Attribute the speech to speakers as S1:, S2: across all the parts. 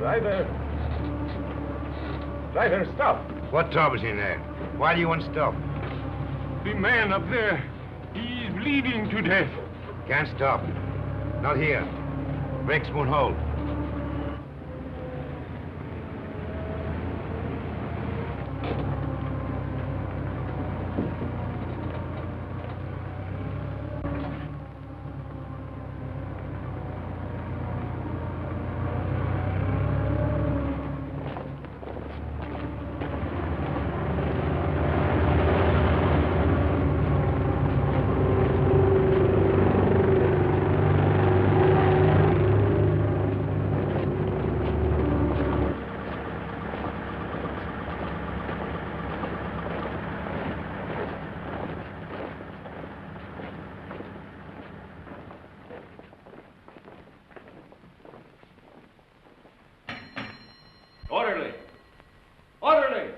S1: Driver. Driver, stop.
S2: What troubles in there? Why do you want to stop?
S1: The man up there, he's bleeding to death.
S2: Can't stop. Not here. Brakes won't hold.
S1: Orderly! Orderly!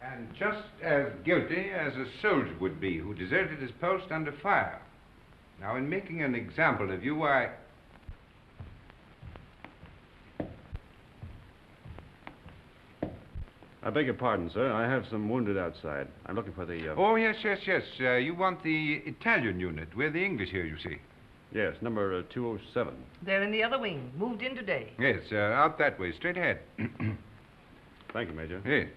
S3: And just as guilty as a soldier would be who deserted his post under fire. Now, in making an example of you, I
S4: beg your pardon, sir. I have some wounded outside. I'm looking for the...
S3: Oh, yes. You want the Italian unit. We're the English here, you see.
S4: Yes, number 207.
S5: They're in the other wing. Moved in today.
S3: Yes, out that way, straight ahead.
S4: Thank you, Major.
S3: Yes.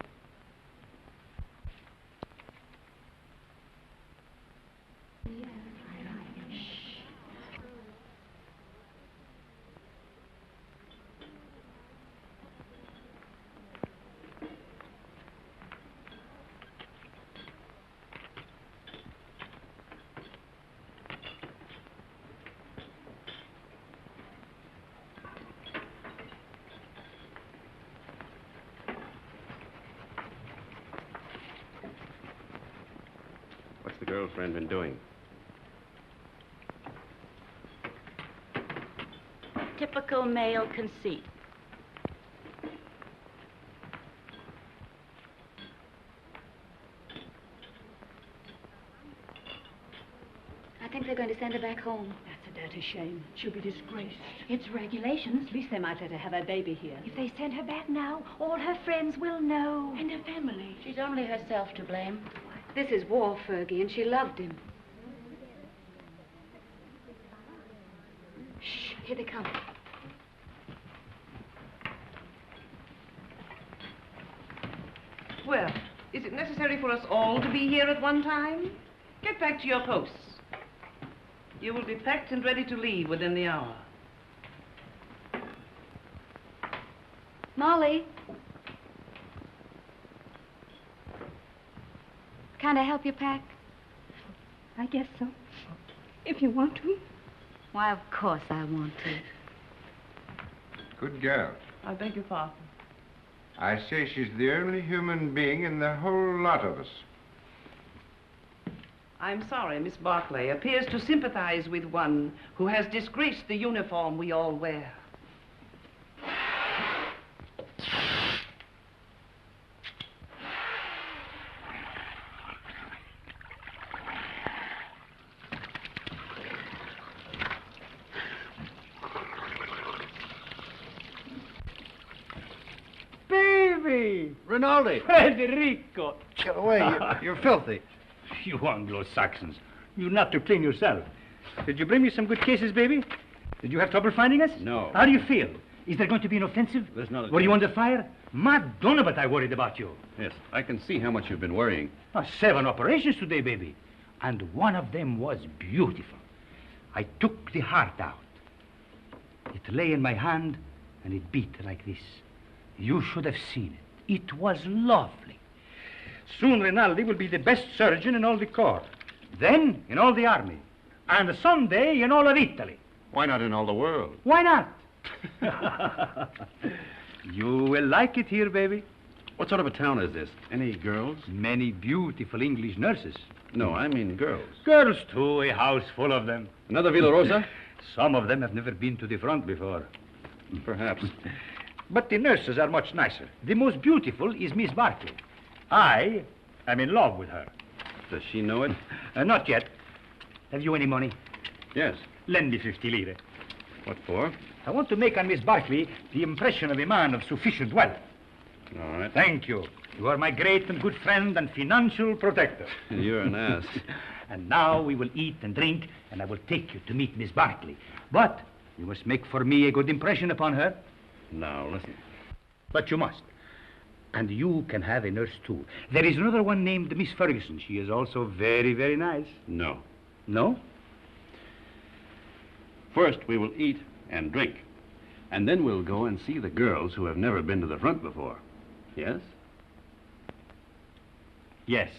S4: What's the girlfriend been doing?
S6: Typical male conceit.
S7: I think they're going to send her back home.
S8: That's a dirty shame. She'll be disgraced.
S7: It's regulations.
S8: At least they might let her have her baby here.
S7: If they send her back now, all her friends will know.
S8: And her family.
S6: She's only herself to blame.
S7: This is war, Fergie, and she loved him. Shh, here they come.
S5: Well, is it necessary for us all to be here at one time? Get back to your posts. You will be packed and ready to leave within the hour.
S7: Molly. Can I help you pack?
S8: I guess so. If you want to.
S7: Why, of course I want to.
S3: Good girl.
S5: I beg your pardon.
S3: I say she's the only human being in the whole lot of us.
S5: I'm sorry, Miss Barclay appears to sympathize with one who has disgraced the uniform we all wear.
S9: Baby!
S10: Rinaldi!
S9: Federico!
S10: Get away. You're filthy.
S9: You Anglo-Saxons. You not to clean yourself. Did you bring me some good cases, baby? Did you have trouble finding us?
S4: No.
S9: How do you feel? Is there going to be an offensive?
S4: There's not a
S9: Were you
S4: chance.
S9: under fire? Madonna, but I worried about you.
S4: Yes, I can see how much you've been worrying.
S9: 7 operations today, baby. And one of them was beautiful. I took the heart out. It lay in my hand, and it beat like this. You should have seen it. It was lovely. Soon Rinaldi will be the best surgeon in all the corps. Then in all the army. And someday in all of Italy.
S4: Why not in all the world?
S9: Why not? You will like it here, baby.
S4: What sort of a town is this? Any girls?
S9: Many beautiful English nurses.
S4: No, I mean girls.
S9: Girls, too, a house full of them.
S4: Another Villa Rosa?
S9: Some of them have never been to the front before.
S4: Perhaps.
S9: But the nurses are much nicer. The most beautiful is Miss Barclay. I I'm in love with her.
S4: Does she know it?
S9: Not yet. Have you any money?
S4: Yes.
S9: Lend me 50 lire.
S4: What for?
S9: I want to make on Miss Barkley the impression of a man of sufficient wealth.
S4: All right.
S9: Thank you. You are my great and good friend and financial protector.
S4: You're an ass.
S9: And now we will eat and drink, and I will take you to meet Miss Barkley. But you must make for me a good impression upon her.
S4: Now, listen.
S9: But you must. And you can have a nurse, too. There is another one named Miss Ferguson. She is also very, very nice.
S4: No.
S9: No?
S4: First, we will eat and drink. And then we'll go and see the girls who have never been to the front before. Yes?
S9: Yes.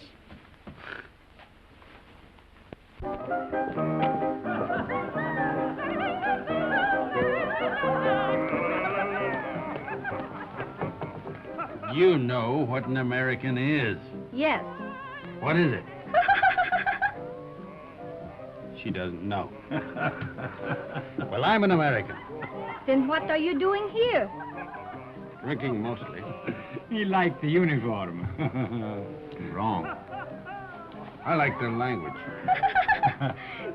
S4: You know what an American is.
S7: Yes.
S4: What is it? She doesn't know. Well, I'm an American.
S8: Then what are you doing here?
S4: Drinking mostly.
S1: He liked the uniform.
S4: Wrong. I like their language.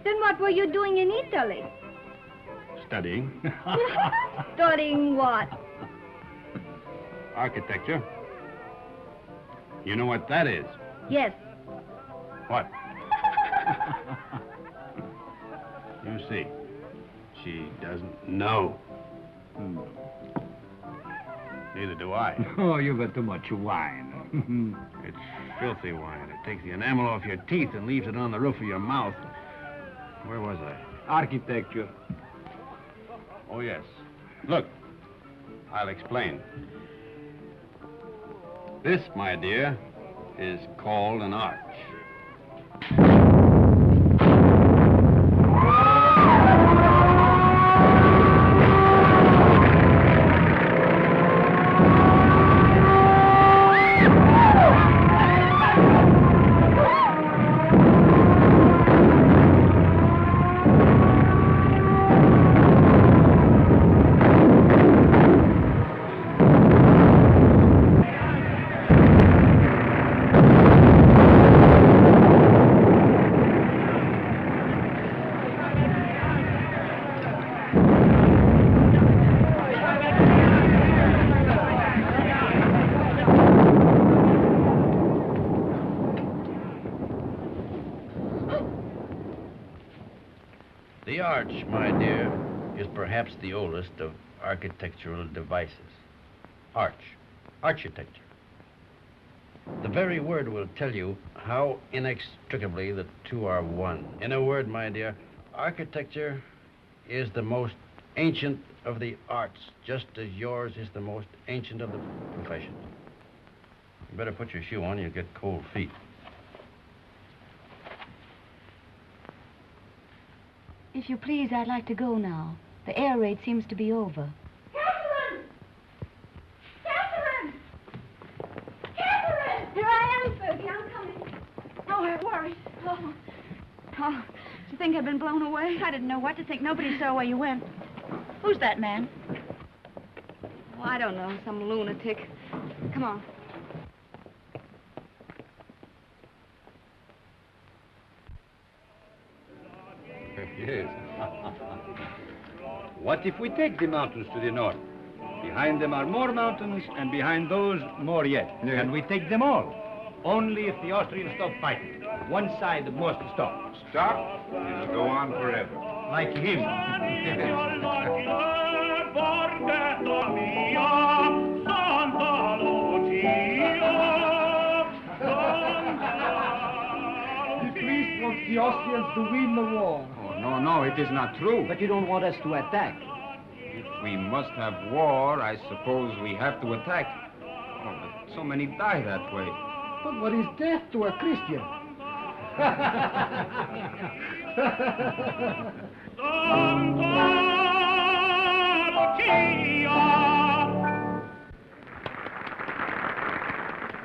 S8: Then what were you doing in Italy?
S4: Studying.
S8: Studying what?
S4: Architecture. You know what that is?
S8: Yes.
S4: What? You see, she doesn't know. Neither do I.
S1: Oh, you've got too much wine.
S4: It's filthy wine. It takes the enamel off your teeth and leaves it on the roof of your mouth. Where was I?
S1: Architecture.
S4: Oh, yes. Look, I'll explain. This, my dear, is called an arch.
S11: The arch, my dear, is perhaps the oldest of architectural devices. Arch, architecture. The very word will tell you how inextricably the two are one. In a word, my dear, architecture is the most ancient of the arts, just as yours is the most ancient of the professions. You better put your shoe on, you'll get cold feet.
S7: If you please, I'd like to go now. The air raid seems to be over.
S8: Catherine! Catherine! Catherine! Here I am, Fergie. I'm coming. Oh, I'm worried. Oh.
S7: Oh, you think I'd been blown away?
S6: I didn't know what to think. Nobody saw where you went. Who's that man?
S7: Oh, I don't know. Some lunatic. Come on.
S4: Yes. What if we take the mountains to the north? Behind them are more mountains, and behind those, more yet.
S9: Yeah. And we take them all. Only if the Austrians stop fighting. One side must stop.
S3: Stop? It'll go on forever.
S9: Like him.
S1: The priest wants the Austrians to win the war.
S2: Oh, no, it is not true.
S1: But you don't want us to attack.
S2: If we must have war, I suppose we have to attack. Oh, but so many die that way.
S1: But what is death to a Christian?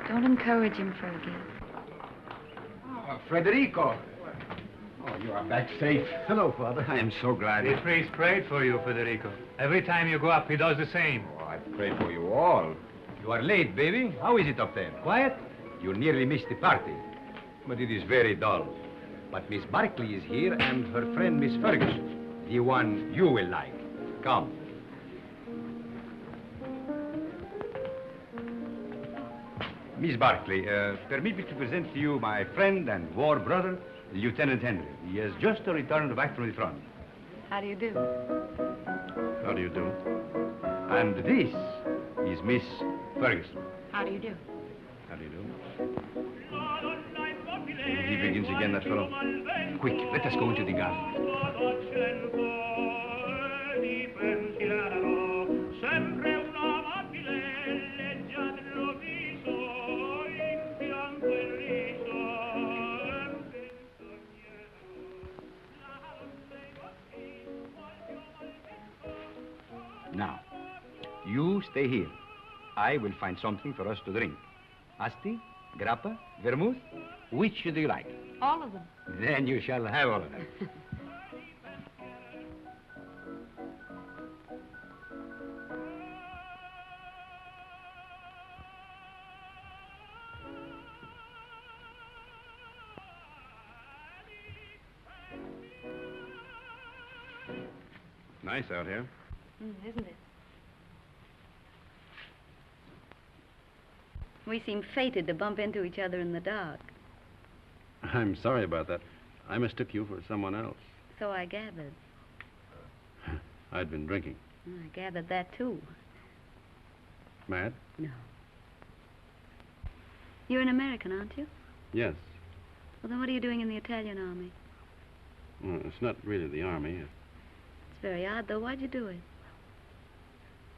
S7: Don't encourage him, Fergie.
S2: Federico. Oh, you are back safe.
S1: Hello, Father.
S2: I am so glad.
S1: The priest prayed for you, Federico. Every time you go up, he does the same.
S2: Oh, I pray for you all. You are late, baby. How is it up there?
S1: Quiet?
S12: You nearly missed the party. But it is very dull. But Miss Barkley is here and her friend Miss Ferguson. The one you will like. Come. Miss Barkley, permit me to present to you my friend and war brother, Lieutenant Henry. He has just returned back from the front.
S7: How do you do?
S4: How do you do?
S12: And this is Miss Ferguson.
S7: How do you do?
S4: How do you do?
S12: He begins again, that fellow. Quick, let us go into the garden. Now, you stay here. I will find something for us to drink. Asti, grappa, vermouth, which do you like?
S7: All of them.
S12: Then you shall have all of them.
S4: Nice out here.
S7: Isn't it? We seem fated to bump into each other in the dark.
S4: I'm sorry about that. I mistook you for someone else.
S7: So I gathered.
S4: I'd been drinking.
S7: I gathered that, too.
S4: Mad?
S7: No. You're an American, aren't you?
S4: Yes.
S7: Well, then what are you doing in the Italian army?
S4: Well, it's not really the army.
S7: It's very odd, though. Why'd you do it?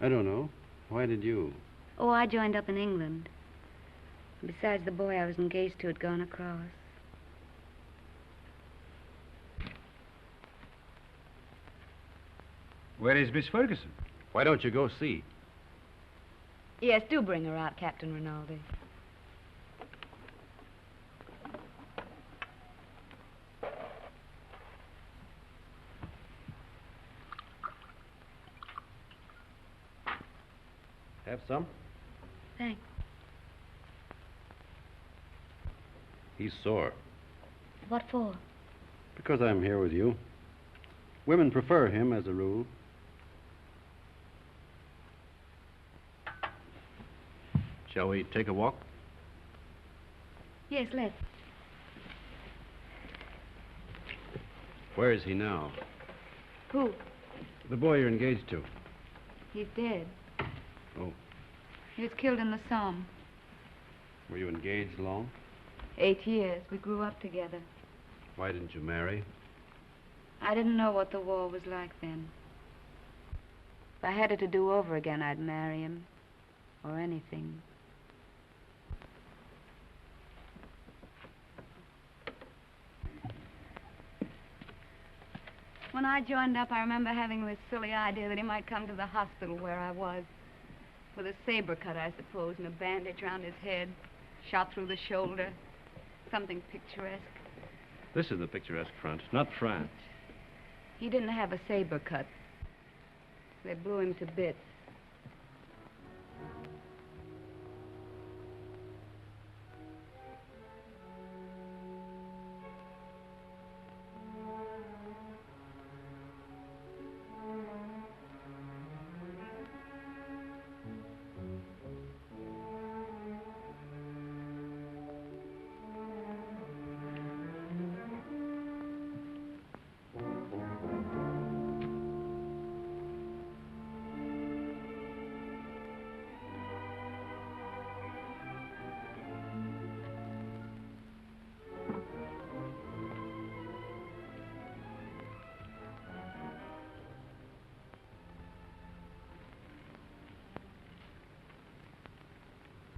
S4: I don't know. Why did you?
S7: Oh, I joined up in England. Besides, the boy I was engaged to had gone across.
S12: Where is Miss Ferguson?
S4: Why don't you go see?
S7: Yes, do bring her out, Captain Rinaldi.
S4: Have some?
S7: Thanks.
S4: He's sore.
S7: What for?
S4: Because I'm here with you. Women prefer him as a rule. Shall we take a walk?
S7: Yes, let's.
S4: Where is he now?
S7: Who?
S4: The boy you're engaged to.
S7: He's dead.
S4: Oh.
S7: He was killed in the Somme.
S4: Were you engaged long?
S7: 8 years. We grew up together.
S4: Why didn't you marry?
S7: I didn't know what the war was like then. If I had it to do over again, I'd marry him. Or anything. When I joined up, I remember having this silly idea that he might come to the hospital where I was. With a saber cut, I suppose, and a bandage round his head. Shot through the shoulder. Something picturesque.
S4: This is the picturesque front, not France.
S7: He didn't have a saber cut. They blew him to bits.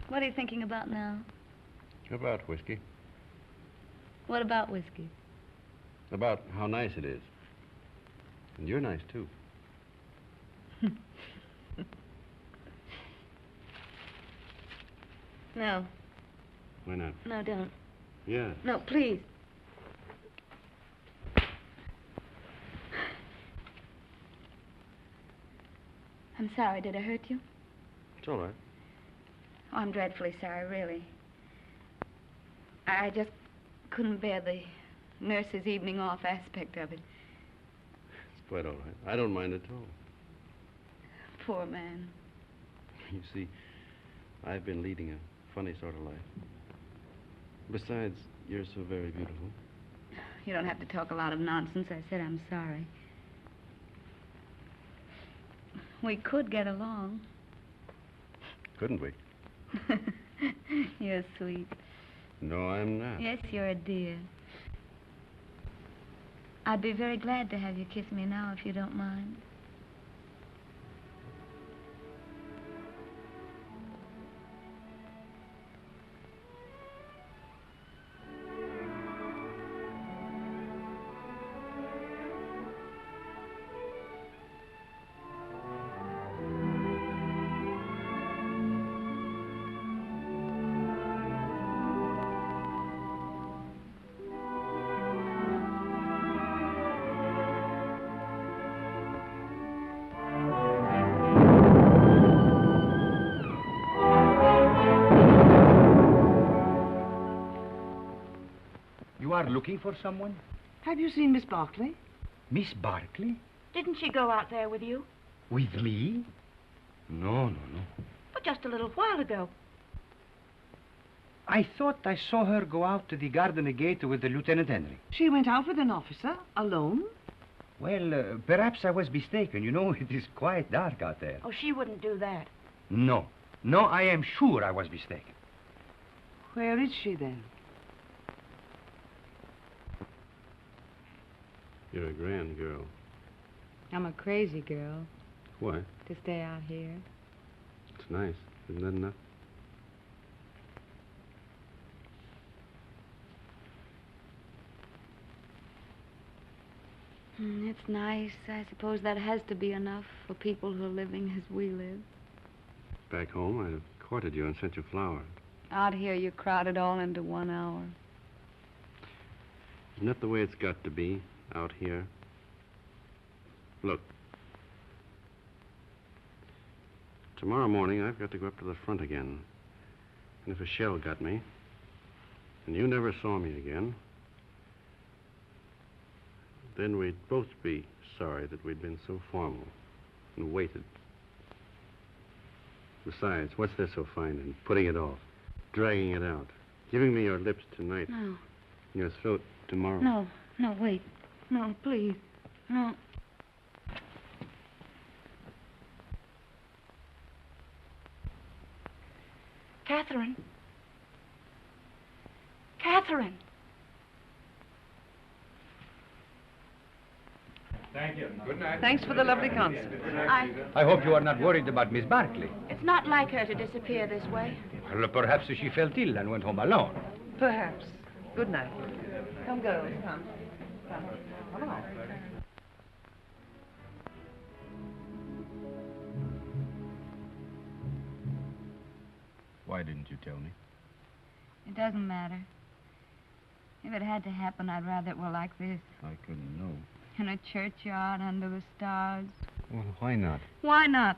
S7: What are you thinking about now?
S4: About whiskey.
S7: What about whiskey?
S4: About how nice it is. And you're nice, too.
S7: No.
S4: Why not?
S7: No, don't.
S4: Yeah.
S7: No, please. I'm sorry. Did I hurt you?
S4: It's all right.
S7: Oh, I'm dreadfully sorry, really. I just couldn't bear the nurse's evening off aspect of it.
S4: It's quite all right. I don't mind at all.
S7: Poor man.
S4: You see, I've been leading a funny sort of life. Besides, you're so very beautiful.
S7: You don't have to talk a lot of nonsense. I said I'm sorry. We could get along.
S4: Couldn't we?
S7: You're sweet.
S4: No, I'm not.
S7: Yes, you're a dear. I'd be very glad to have you kiss me now, if you don't mind.
S9: You are looking for someone?
S5: Have you seen Miss Barclay?
S9: Miss Barclay?
S6: Didn't she go out there with you?
S9: With me? No.
S6: But just a little while ago.
S9: I thought I saw her go out to the garden gate with the Lieutenant Henry.
S5: She went out with an officer, alone?
S9: Well, perhaps I was mistaken. You know, it is quite dark out there.
S6: Oh, she wouldn't do that.
S9: No, I am sure I was mistaken.
S5: Where is she then?
S4: You're a grand girl.
S7: I'm a crazy girl
S4: What?
S7: to stay out here.
S4: It's nice. Isn't that enough?
S7: It's nice. I suppose that has to be enough for people who are living as we live.
S4: Back home, I'd have courted you and sent you flowers.
S7: Out here, you crowd it all into 1 hour.
S4: Isn't that the way it's got to be out here? Look. Tomorrow morning, I've got to go up to the front again. And if a shell got me, and you never saw me again, then we'd both be sorry that we'd been so formal and waited. Besides, what's there so fine in putting it off, dragging it out, giving me your lips tonight,
S7: No.
S4: and your throat tomorrow?
S7: No, wait. No, please. No.
S6: Catherine. Catherine.
S10: Thank you.
S3: Good night.
S5: Thanks for the lovely concert.
S10: I hope you are not worried about Miss Barclay.
S6: It's not like her to disappear this way.
S10: Well, perhaps she felt ill and went home alone.
S5: Perhaps. Good night. Come, girls. Come. Come along.
S11: Why didn't you tell me?
S7: It doesn't matter. If it had to happen, I'd rather it were like this.
S11: I couldn't know.
S7: In a churchyard under the stars.
S11: Well, why not?
S7: Why not?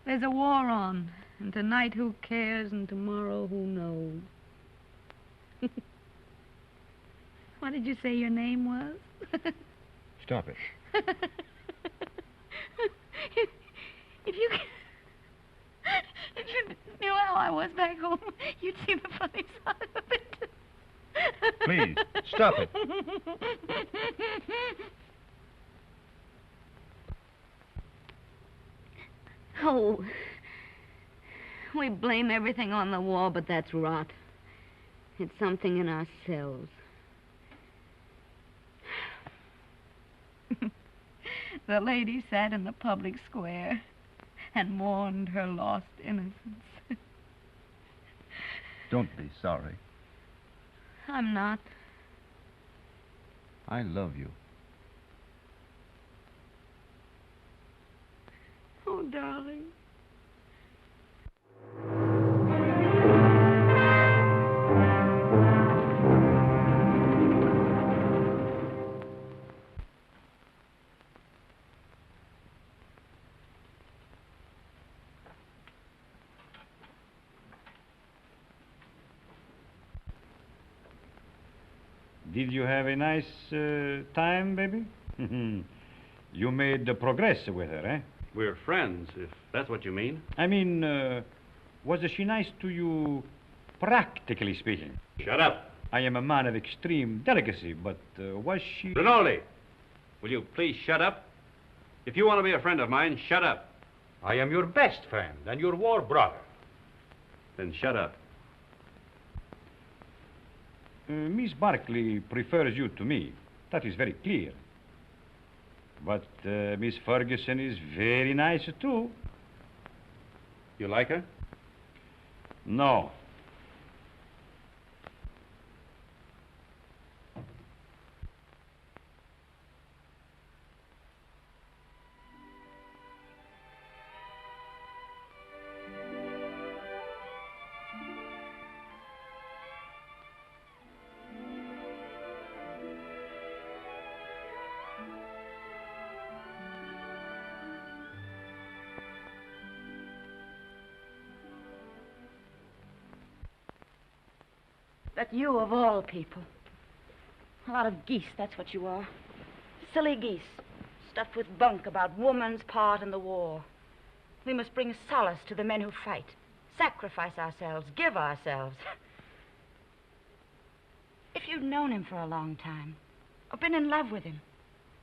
S7: There's a war on. And tonight, who cares? And tomorrow, who knows? What did you say your name was?
S11: Stop it.
S7: If you knew how I was back home, you'd see the funny side of it.
S11: Please, stop it.
S7: Oh, we blame everything on the war, but that's rot. It's something in ourselves. The lady sat in the public square and mourned her lost innocence.
S11: Don't be sorry.
S7: I'm not.
S11: I love you.
S7: Oh, darling.
S13: Did you have a nice time, baby? You made progress with her, eh?
S4: We're friends, if that's what you mean.
S13: I mean, was she nice to you, practically speaking?
S4: Shut up.
S13: I am a man of extreme delicacy, but was she...
S4: Rinaldi, will you please shut up? If you want to be a friend of mine, shut up.
S10: I am your best friend and your war brother.
S4: Then shut up.
S13: Miss Barkley prefers you to me. That is very clear. But Miss Ferguson is very nice, too.
S4: You like her?
S13: No.
S6: But you, of all people. A lot of geese, that's what you are. Silly geese, stuffed with bunk about woman's part in the war. We must bring solace to the men who fight, sacrifice ourselves, give ourselves. If you'd known him for a long time, or been in love with him,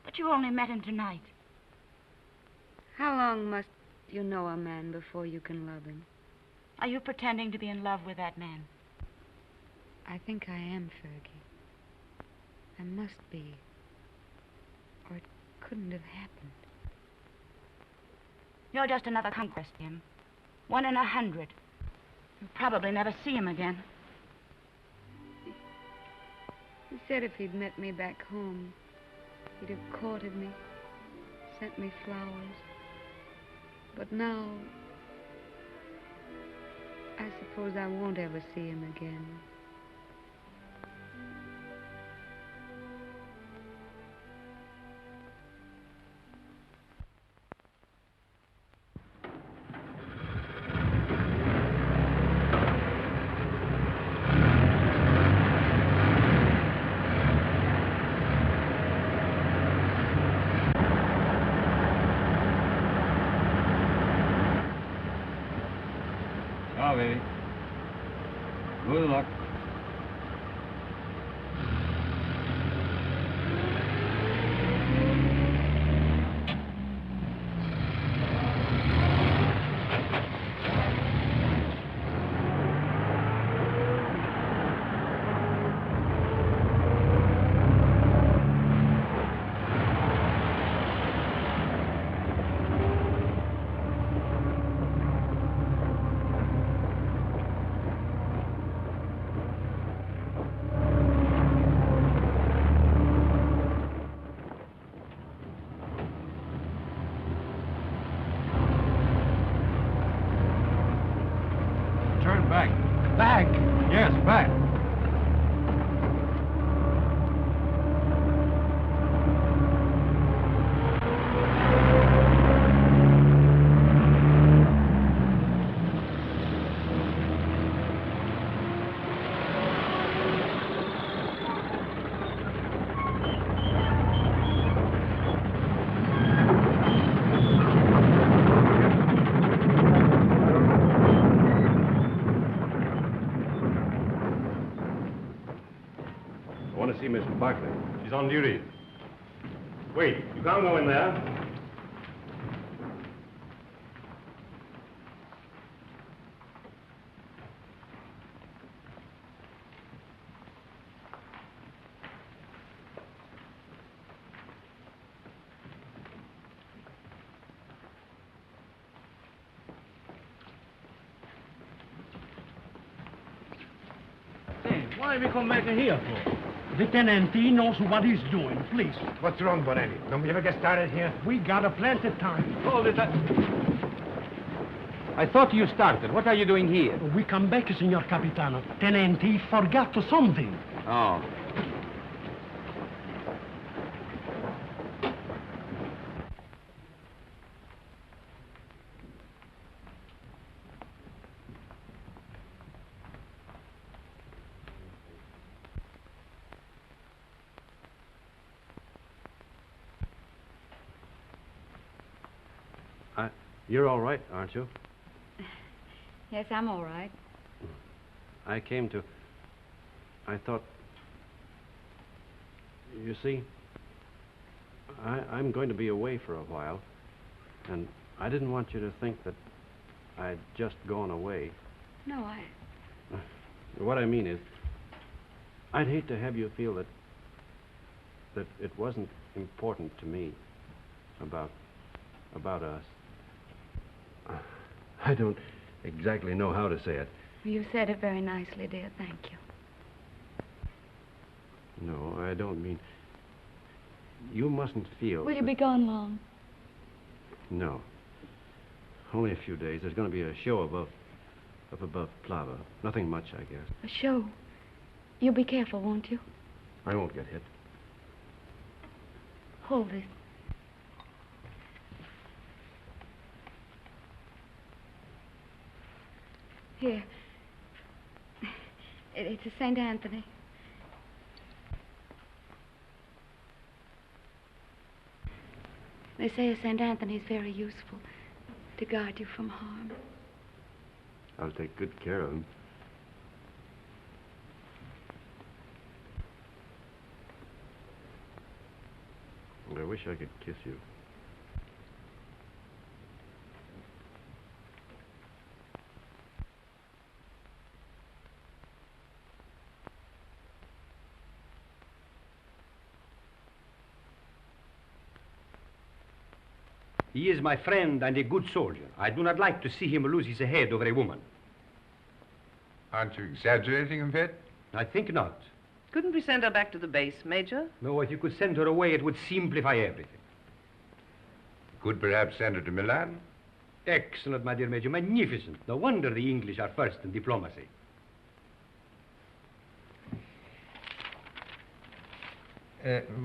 S6: but you only met him tonight.
S7: How long must you know a man before you can love him?
S6: Are you pretending to be in love with that man?
S7: I think I am, Fergie. I must be. Or it couldn't have happened.
S6: You're just another conquest, Jim. 1 in 100. You'll probably never see him again.
S7: He said if he'd met me back home, he'd have courted me, sent me flowers. But now, I suppose I won't ever see him again.
S13: Ciao, baby. Good luck. Turn back. Back? Yes, back.
S4: I want to see Miss Barkley. She's on duty. Wait, you can't go in there.
S14: Why we come back here for? The tenant, he knows what he's doing, please.
S12: What's wrong, Bonetti? Don't we ever get started here?
S14: We got a plenty of time.
S12: Hold it. I thought you started. What are you doing here?
S14: We come back, Signor Capitano. Tenant, he forgot something.
S12: Oh.
S4: You're all right, aren't you?
S7: Yes, I'm all right.
S4: I thought... You see, I'm going to be away for a while, and I didn't want you to think that I'd just gone away.
S7: No,
S4: What I mean is, I'd hate to have you feel that it wasn't important to me about us. I don't exactly know how to say it.
S7: You said it very nicely, dear. Thank you.
S4: No, I don't mean... You mustn't feel...
S7: Will you be gone long?
S4: No. Only a few days. There's going to be a show up above Plava. Nothing much, I guess.
S7: A show? You'll be careful, won't you?
S4: I won't get hit.
S7: Hold it. Here. It's a St. Anthony. They say a St. Anthony's very useful to guard you from harm.
S4: I'll take good care of him. I wish I could kiss you.
S10: He is my friend and a good soldier. I do not like to see him lose his head over a woman.
S3: Aren't you exaggerating a bit?
S10: I think not.
S5: Couldn't we send her back to the base, Major?
S10: No, if you could send her away, it would simplify everything.
S3: Could perhaps send her to Milan?
S10: Excellent, my dear Major. Magnificent. No wonder the English are first in diplomacy.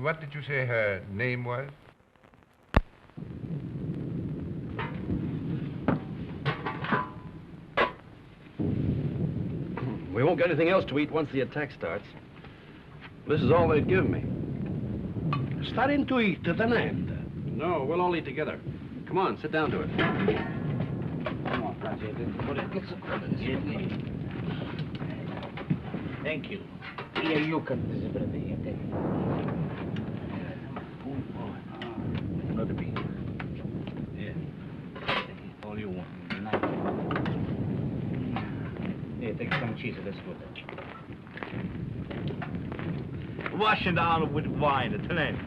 S3: What did you say her name was?
S4: We won't get anything else to eat once the attack starts. This is all they'd give me.
S14: Starting to eat at an end.
S4: No, we'll all eat together. Come on, sit down to it.
S9: Come on, Thank you. Here you can visit me. Another piece. Yeah. All you want. Here, take some cheese. Let's go. Wash it down with wine at an end.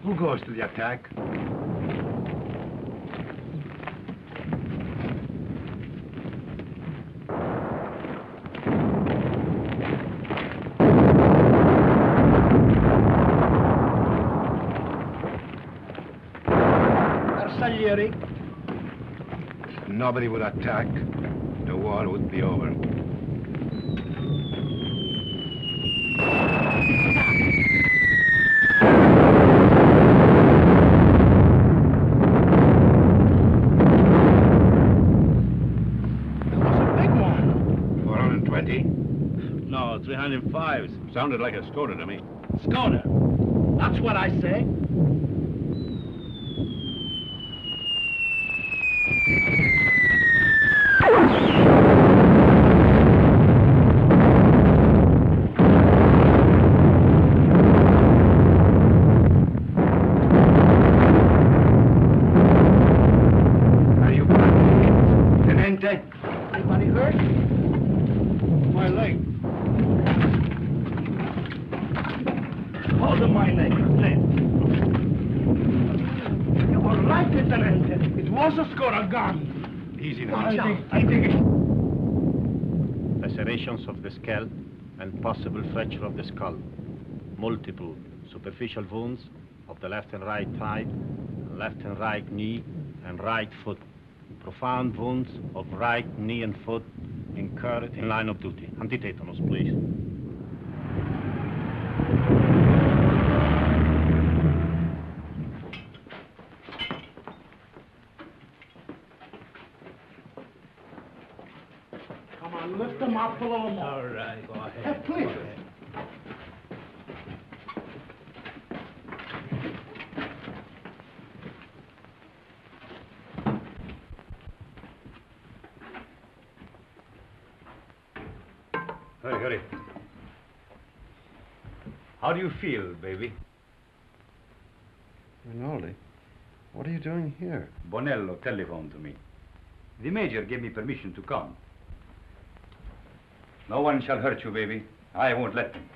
S12: Who goes to the attack?
S14: Arsaglieri.
S12: Nobody would attack. The war would be over.
S14: No, 305s.
S4: Sounded like a Skoda to me.
S14: Skoda. That's what I say.
S12: Are you Tenente?
S14: Anybody hurt? My leg. Hold on my neck, Clint. You were right, Lieutenant. It was a Skoda gun.
S12: Easy now.
S14: I think it...
S15: Lacerations of the scalp and possible fracture of the skull. Multiple superficial wounds of the left and right thigh, left and right knee, and right foot. Profound wounds of right knee and foot incurred in line of duty. Antitetanus, please.
S14: Come on, lift them up a little more.
S15: All right, go ahead.
S14: Hey, please.
S9: Hurry, hurry. How do you feel, baby?
S4: Rinaldi, what are you doing here?
S9: Bonello telephoned to me. The major gave me permission to come. No one shall hurt you, baby. I won't let them.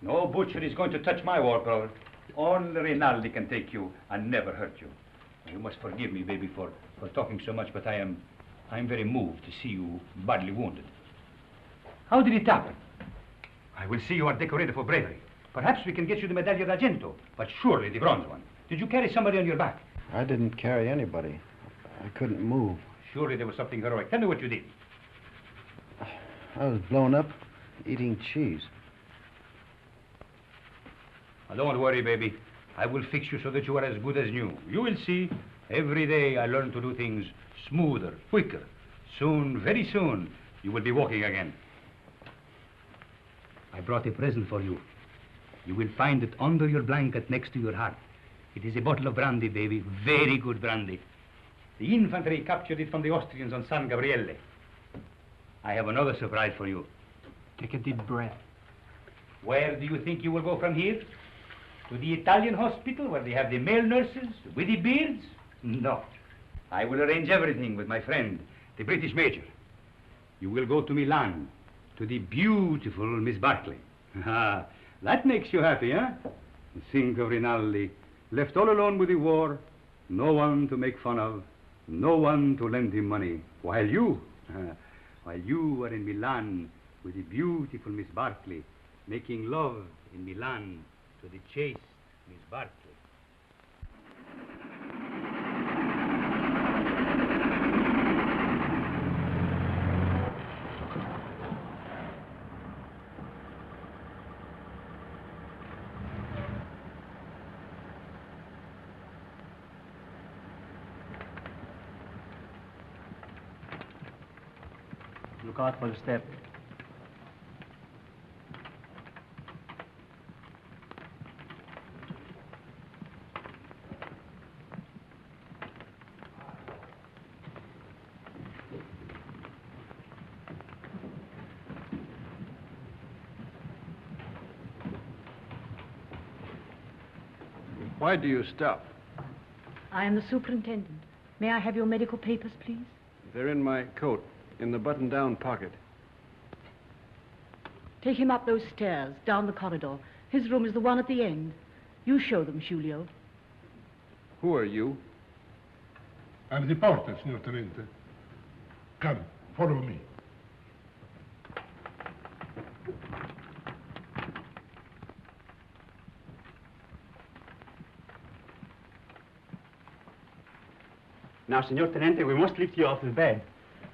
S9: No butcher is going to touch my war color. Only Rinaldi can take you and never hurt you. You must forgive me, baby, for talking so much, but I'm very moved to see you badly wounded. How did it happen? I will see you are decorated for bravery. Perhaps we can get you the Medaglia d'Argento, but surely the bronze one. Did you carry somebody on your back?
S4: I didn't carry anybody. I couldn't move.
S9: Surely there was something heroic. Tell me what you did.
S4: I was blown up eating cheese.
S9: Now, don't worry, baby. I will fix you so that you are as good as new. You will see. Every day I learn to do things smoother, quicker. Soon, very soon, you will be walking again. I brought a present for you. You will find it under your blanket next to your heart. It is a bottle of brandy, baby. Very good brandy. The infantry captured it from the Austrians on San Gabriele. I have another surprise for you. Take a deep breath. Where do you think you will go from here? To the Italian hospital where they have the male nurses with the beards? No. I will arrange everything with my friend, the British major. You will go to Milan, to the beautiful Miss Barclay. Ah, that makes you happy, huh? Think of Rinaldi, left all alone with the war, no one to make fun of, no one to lend him money, while you are in Milan with the beautiful Miss Barclay, making love in Milan to the chaste Miss Barclay.
S10: Look out for the step.
S4: Why do you stop?
S16: I am the superintendent. May I have your medical papers, please?
S4: They're in my coat, in the button-down pocket.
S16: Take him up those stairs, down the corridor. His room is the one at the end. You show them, Giulio.
S4: Who are you?
S17: I'm the porter, signor Tenente. Come, follow me.
S10: Now, Signor Tenente, we must lift you off the bed.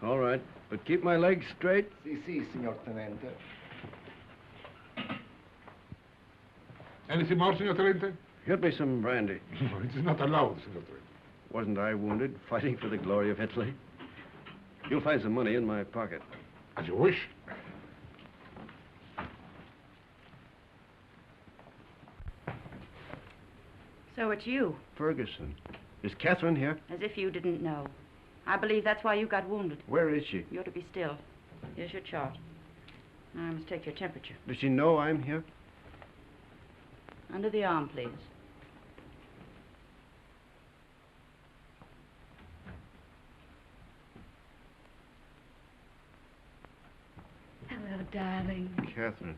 S4: All right, but keep my legs straight.
S17: Si, signor Tenente. Anything more, signor Tenente?
S4: Get me some brandy.
S17: No, it is not allowed, signor Tenente.
S4: Wasn't I wounded, fighting for the glory of Italy? You'll find some money in my pocket.
S17: As you wish.
S6: So it's you.
S4: Ferguson. Is Catherine here?
S6: As if you didn't know. I believe that's why you got wounded.
S4: Where is she?
S6: You ought to be still. Here's your chart. Now I must take your temperature.
S4: Does she know I'm here?
S6: Under the arm, please.
S7: Hello, darling.
S4: Catherine.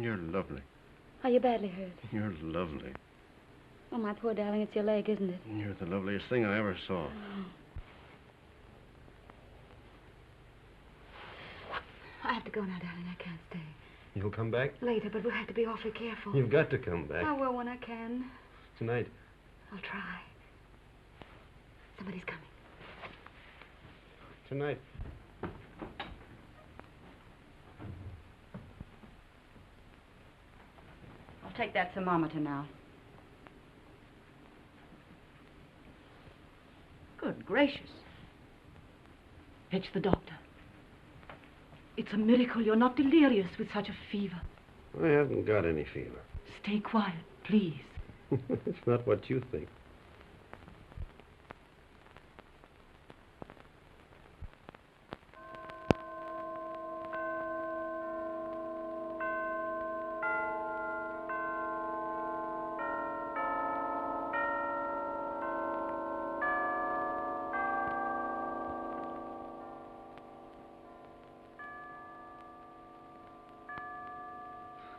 S4: You're lovely.
S7: Are you badly hurt?
S4: You're lovely.
S7: Oh, my poor darling, it's your leg, isn't it?
S4: You're the loveliest thing I ever saw.
S7: I have to go now, darling. I can't stay.
S4: You'll come back?
S7: Later, but we'll have to be awfully careful.
S4: You've got to come back.
S7: I will when I can.
S4: Tonight.
S7: I'll try. Somebody's coming.
S4: Tonight.
S6: I'll take that thermometer now. Good gracious.
S16: Fetch the doctor. It's a miracle you're not delirious with such a fever.
S4: I haven't got any fever.
S16: Stay quiet, please.
S4: It's not what you think.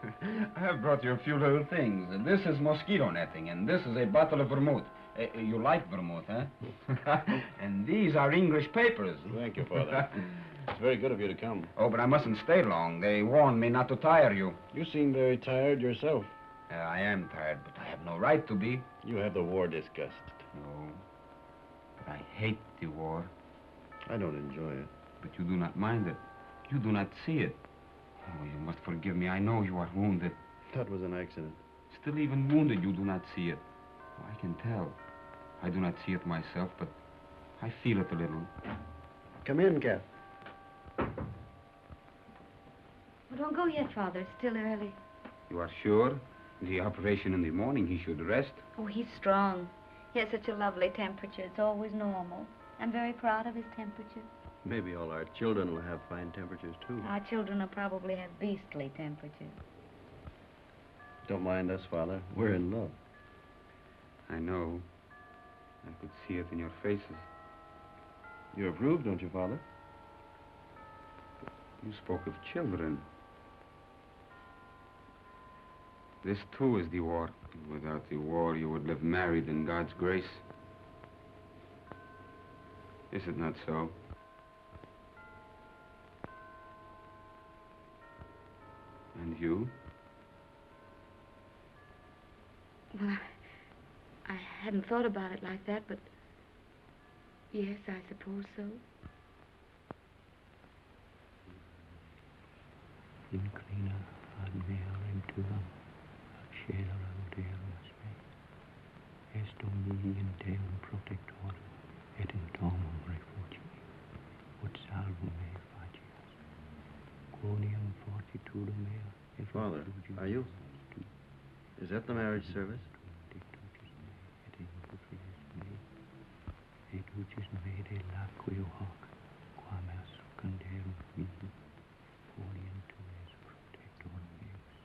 S2: I have brought you a few little things. This is mosquito netting, and this is a bottle of vermouth. You like vermouth, huh? And these are English papers.
S15: Thank you, Father. It's very good of you to come.
S2: Oh, but I mustn't stay long. They warned me not to tire you.
S15: You seem very tired yourself.
S2: I am tired, but I have no right to be.
S15: You have the war disgust.
S2: No, but I hate the war.
S15: I don't enjoy it.
S2: But you do not mind it. You do not see it. Oh, you must forgive me. I know you are wounded.
S15: That was an accident.
S2: Still, even wounded, you do not see it. Oh, I can tell. I do not see it myself, but I feel it a little.
S15: Come in, Kath.
S7: Well, don't go yet, Father. It's still early.
S2: You are sure? The operation in the morning, he should rest.
S7: Oh, he's strong. He has such a lovely temperature. It's always normal. I'm very proud of his temperature.
S4: Maybe all our children will have fine temperatures, too.
S7: Our children will probably have beastly temperatures.
S4: Don't mind us, Father. We're in love.
S2: I know. I could see it in your faces.
S4: You approve, don't you, Father?
S2: You spoke of children. This, too, is the war. Without the war, you would live married in God's grace. Is it not so? And you?
S7: Well, I hadn't thought about it like that, but yes, I suppose so.
S18: Inclina ad mea venturam, accederam Deus me. Est Domini in Deum protector, et in domum refugii, ut salvum me facias. Quoniam fortitudum mea, et
S4: Father, are you? Is that the marriage service?
S18: Et ucis me de laqueo hoc, quam est succanderum mihi, quoniam tu es protector meus.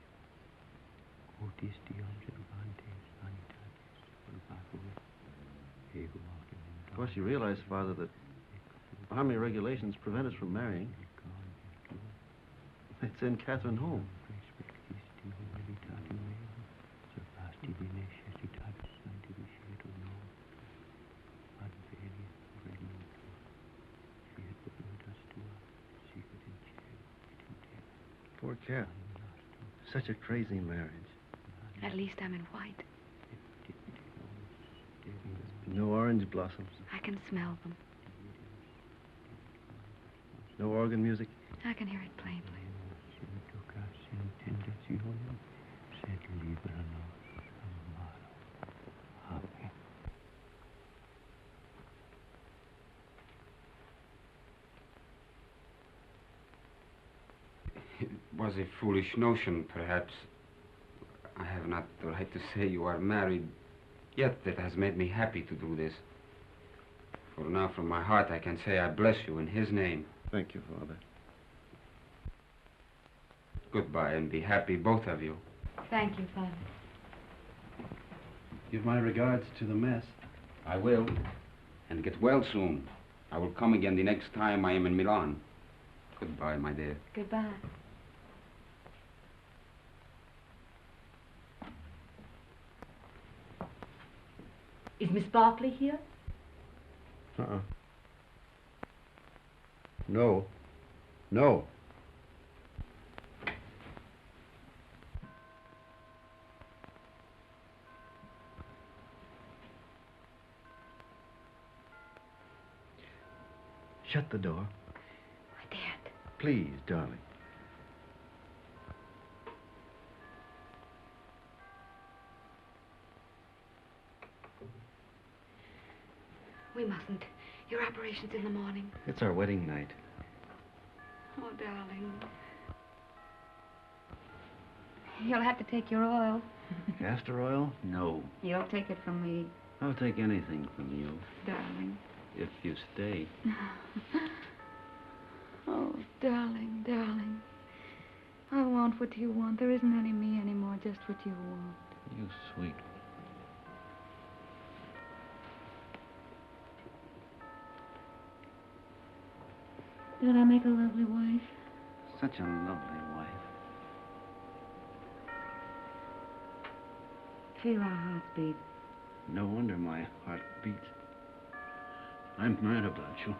S18: Otis Deo observantes sanitatis purgatori, ego
S4: Of course, you realize, Father, that army regulations prevent us from marrying. It's in Catherine Home. Poor Cat. Such a crazy marriage.
S7: At least I'm in white.
S4: No orange blossoms.
S7: I can smell them.
S4: No organ music.
S7: I can hear it plainly.
S2: It was a foolish notion, perhaps. I have not the right to say you are married, yet it has made me happy to do this. For now, from my heart, I can say I bless you in his name.
S4: Thank you, Father.
S2: Goodbye, and be happy, both of you.
S7: Thank you, Father.
S4: Give my regards to the mess.
S2: I will. And get well soon. I will come again the next time I am in Milan. Goodbye, my dear.
S7: Goodbye.
S16: Is Miss Barclay here?
S4: Uh-uh. No. No. Shut the door.
S7: I daren't.
S4: Please, darling.
S7: We mustn't. Your operation's in the morning.
S4: It's our wedding night.
S7: Oh, darling. You'll have to take your oil.
S4: Castor oil? No.
S7: You'll take it from me,
S4: I'll take anything from you,
S7: darling.
S4: if you stay.
S7: Oh, darling, darling. I want what you want. There isn't any me anymore, just what you want.
S4: You sweet.
S7: Did I make a lovely wife?
S4: Such a lovely wife.
S5: Feel our hearts beat.
S4: No wonder my heart beats. I'm mad about you.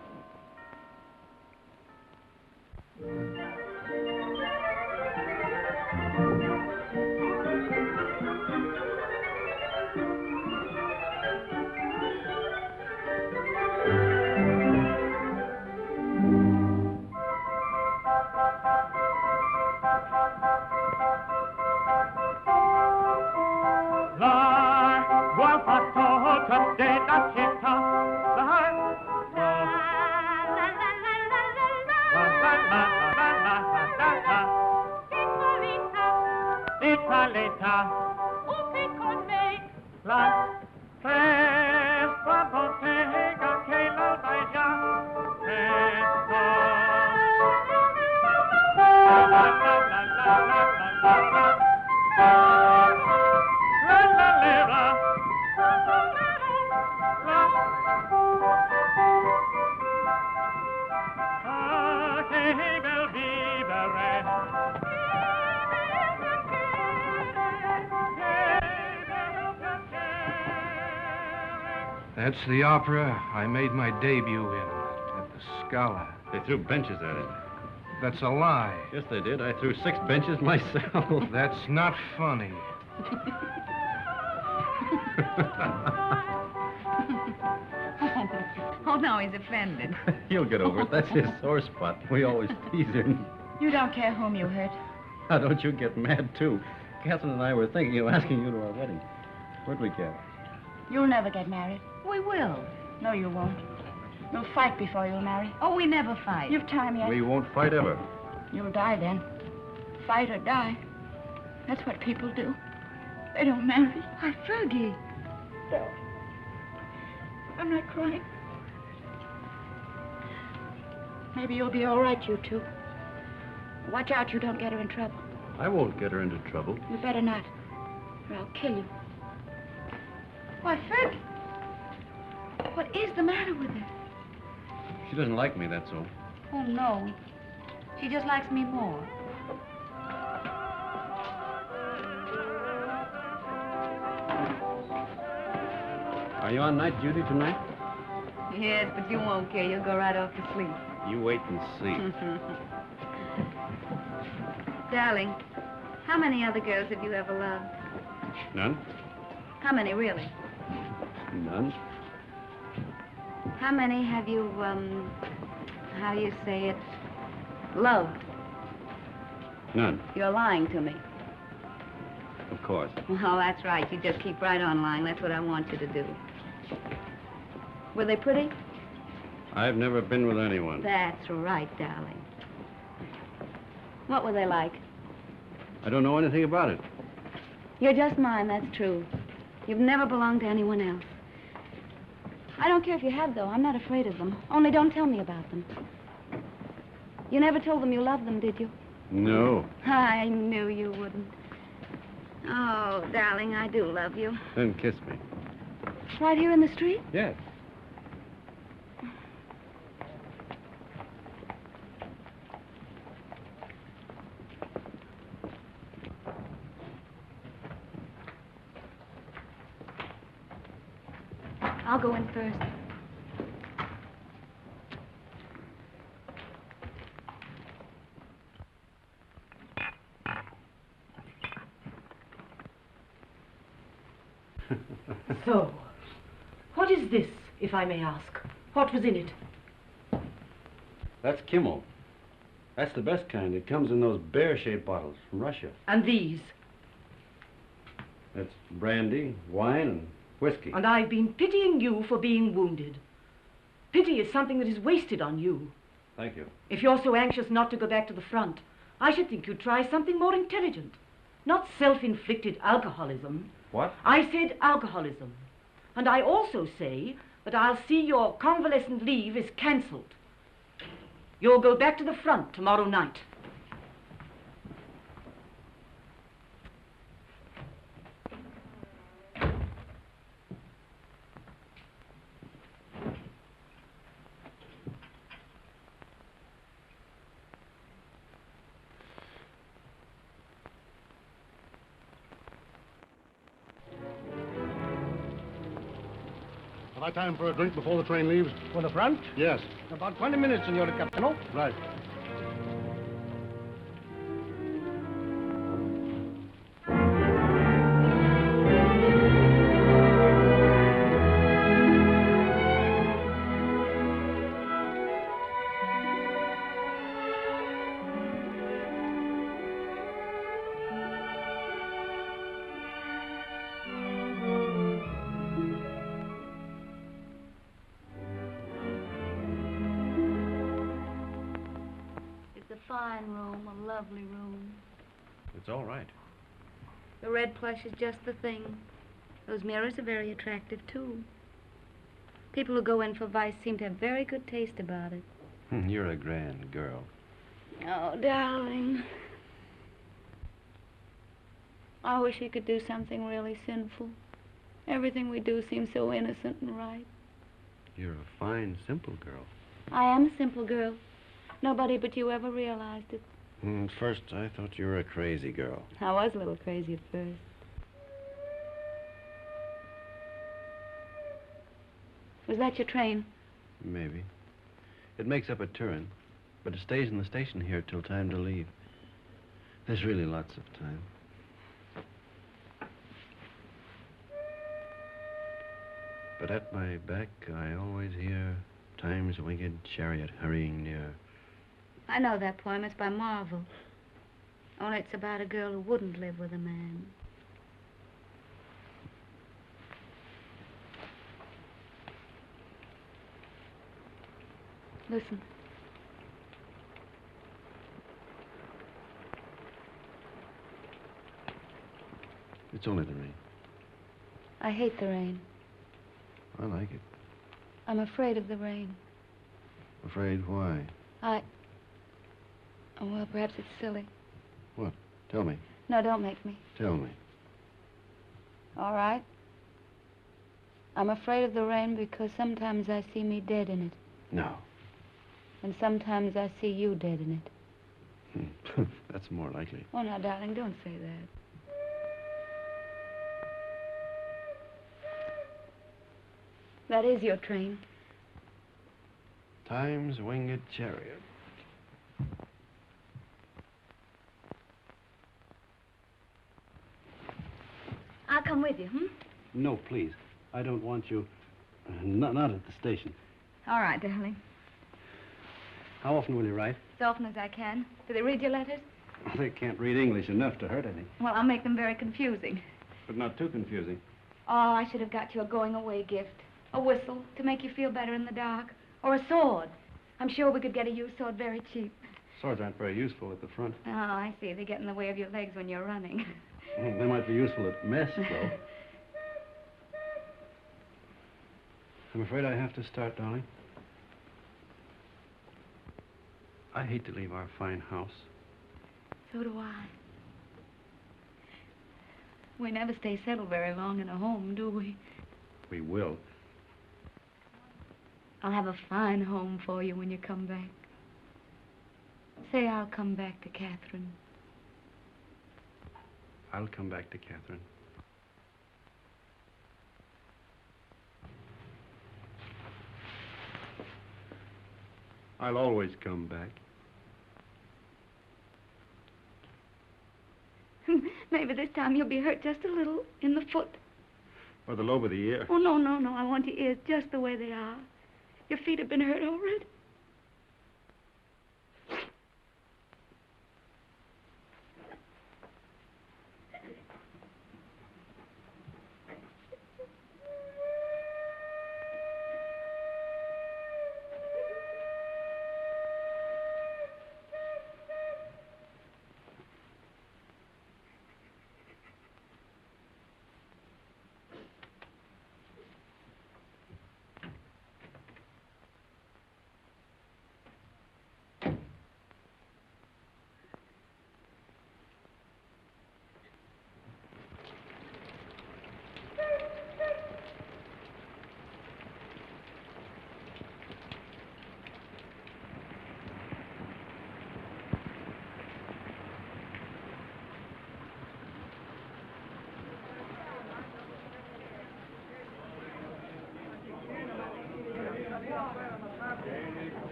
S19: That's the opera I made my debut in at the Scala.
S4: They threw benches at it.
S19: That's a lie.
S4: Yes, they did. I threw 6 benches myself.
S19: That's not funny.
S7: Oh, no, he's offended.
S4: He'll get over it. That's his sore spot. We always tease him.
S6: You don't care whom you hurt.
S4: Now, don't you get mad, too. Catherine and I were thinking of asking you to our wedding. Where'd we get?
S6: You'll never get married.
S7: We will.
S6: No, you won't. You'll fight before you'll marry.
S7: Oh, we never fight.
S6: You've time yet.
S4: We won't fight ever.
S6: You'll die then. Fight or die. That's what people do. They don't marry.
S7: Why, Fergie.
S6: No. I'm not crying. Maybe you'll be all right, you two. Watch out you don't get her in trouble.
S4: I won't get her into trouble.
S6: You better not, or I'll kill you.
S7: Why, Fergie. What is the matter with her?
S4: She doesn't like me, that's all.
S7: Oh, no. She just likes me more.
S4: Are you on night duty tonight?
S7: Yes, but you won't care. You'll go right off to sleep.
S4: You wait and see.
S7: Darling, how many other girls have you ever loved?
S4: None?
S7: How many, really?
S4: None.
S7: How many have you, how do you say it, loved?
S4: None,
S7: You're lying to me.
S4: of course.
S7: Well, that's right. You just keep right on lying. That's what I want you to do. Were they pretty?
S4: I've never been with anyone.
S7: That's right, darling. What were they like?
S4: I don't know anything about it.
S7: You're just mine, that's true. You've never belonged to anyone else. I don't care if you have, though. I'm not afraid of them. Only don't tell me about them. You never told them you loved them, did you?
S4: No.
S7: I knew you wouldn't. Oh, darling, I do love you.
S4: Then kiss me.
S7: Right here in the street?
S4: Yes.
S7: I'll go in first.
S16: So, what is this, if I may ask? What was in it?
S4: That's Kimmel. That's the best kind. It comes in those bear-shaped bottles from Russia.
S16: And these?
S4: That's brandy, wine, and whiskey.
S16: And I've been pitying you for being wounded. Pity is something that is wasted on you.
S4: Thank you.
S16: If you're so anxious not to go back to the front, I should think you'd try something more intelligent. Not self-inflicted alcoholism.
S4: What?
S16: I said alcoholism. And I also say that I'll see your convalescent leave is cancelled. You'll go back to the front tomorrow night.
S17: Have I time for a drink before the train leaves?
S14: For the front?
S17: Yes.
S14: About 20 minutes, Senor Capitano.
S17: Right.
S7: It's a fine room, a lovely room.
S4: It's all right.
S7: The red plush is just the thing. Those mirrors are very attractive, too. People who go in for vice seem to have very good taste about it.
S4: You're a grand girl.
S7: Oh, darling. I wish he could do something really sinful. Everything we do seems so innocent and right.
S4: You're a fine, simple girl.
S7: I am a simple girl. Nobody but you ever realized it.
S4: At first, I thought you were a crazy girl.
S7: I was a little crazy at first. Was that your train?
S4: Maybe. It makes up at Turin, but it stays in the station here till time to leave. There's really lots of time. But at my back, I always hear Time's winged chariot hurrying near.
S7: I know that poem. It's by Marvel. Only it's about a girl who wouldn't live with a man. Listen.
S4: It's only the rain.
S7: I hate the rain.
S4: I like it.
S7: I'm afraid of the rain.
S4: Afraid why?
S7: Oh, well, perhaps it's silly.
S4: What? Tell me.
S7: No, don't make me.
S4: Tell me.
S7: All right. I'm afraid of the rain because sometimes I see me dead in it.
S4: No.
S7: And sometimes I see you dead in it.
S4: That's more likely.
S7: Oh, now, darling, don't say that. That is your train.
S4: Time's winged chariot.
S7: I'll come with you,
S4: No, please. I don't want you. Not at the station.
S7: All right, darling.
S4: How often will you write?
S7: As often as I can. Do they read your letters?
S4: They can't read English enough to hurt any.
S7: Well, I'll make them very confusing.
S4: But not too confusing.
S7: Oh, I should have got you a going-away gift. A whistle to make you feel better in the dark. Or a sword. I'm sure we could get a used sword very cheap.
S4: Swords aren't very useful at the front.
S7: Oh, I see. They get in the way of your legs when you're running.
S4: They might be useful at mess, though. I'm afraid I have to start, darling. I hate to leave our fine house.
S7: So do I. We never stay settled very long in a home, do we?
S4: We will.
S7: I'll have a fine home for you when you come back. Say I'll come back to Catherine.
S4: I'll come back to Catherine. I'll always come back.
S7: Maybe this time you'll be hurt just a little in the foot.
S4: Or the lobe of the ear.
S7: Oh, no, no, no. I want your ears just the way they are. Your feet have been hurt over it.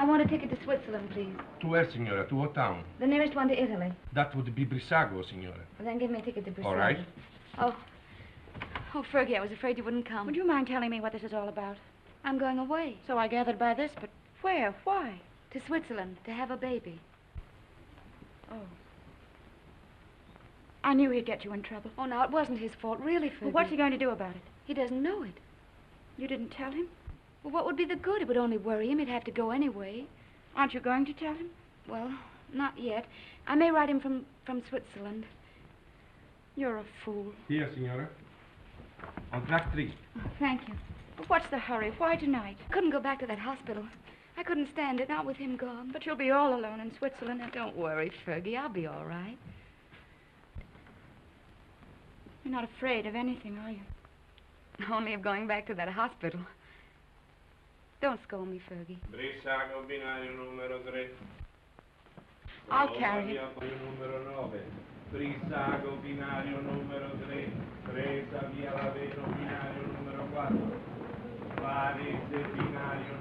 S7: want a ticket to Switzerland, please.
S17: To where, signora? To what town?
S7: The nearest one to Italy.
S17: That would be Brissago, signora.
S7: Well, then give me a ticket to Brazil.
S17: All right.
S7: Oh, Fergie, I was afraid you wouldn't come.
S6: Would you mind telling me what this is all about?
S7: I'm going away.
S6: So I gathered by this, but where? Why?
S7: To Switzerland, to have a baby.
S6: Oh. I knew he'd get you in trouble.
S7: Oh, no, it wasn't his fault, really, Fergie.
S6: Well, what's he going to do about it?
S7: He doesn't know it.
S6: You didn't tell him?
S7: Well, what would be the good? It would only worry him. He'd have to go anyway.
S6: Aren't you going to tell him?
S7: Well, not yet. I may write him from Switzerland.
S6: You're a fool.
S17: Here, signora. On track 3.
S7: Oh, thank you.
S6: But what's the hurry? Why tonight?
S7: I couldn't go back to that hospital. I couldn't stand it, not with him gone.
S6: But you'll be all alone in Switzerland. And
S7: don't worry, Fergie. I'll be all right.
S6: You're not afraid of anything, are you?
S7: Only of going back to that hospital. Don't scold me, Fergie.
S15: Brissago binario numero 3.
S6: I'll carry it.
S15: Numero 9. Brissago binario numero 3. Presa via Laveno binario numero 4. Varese binario.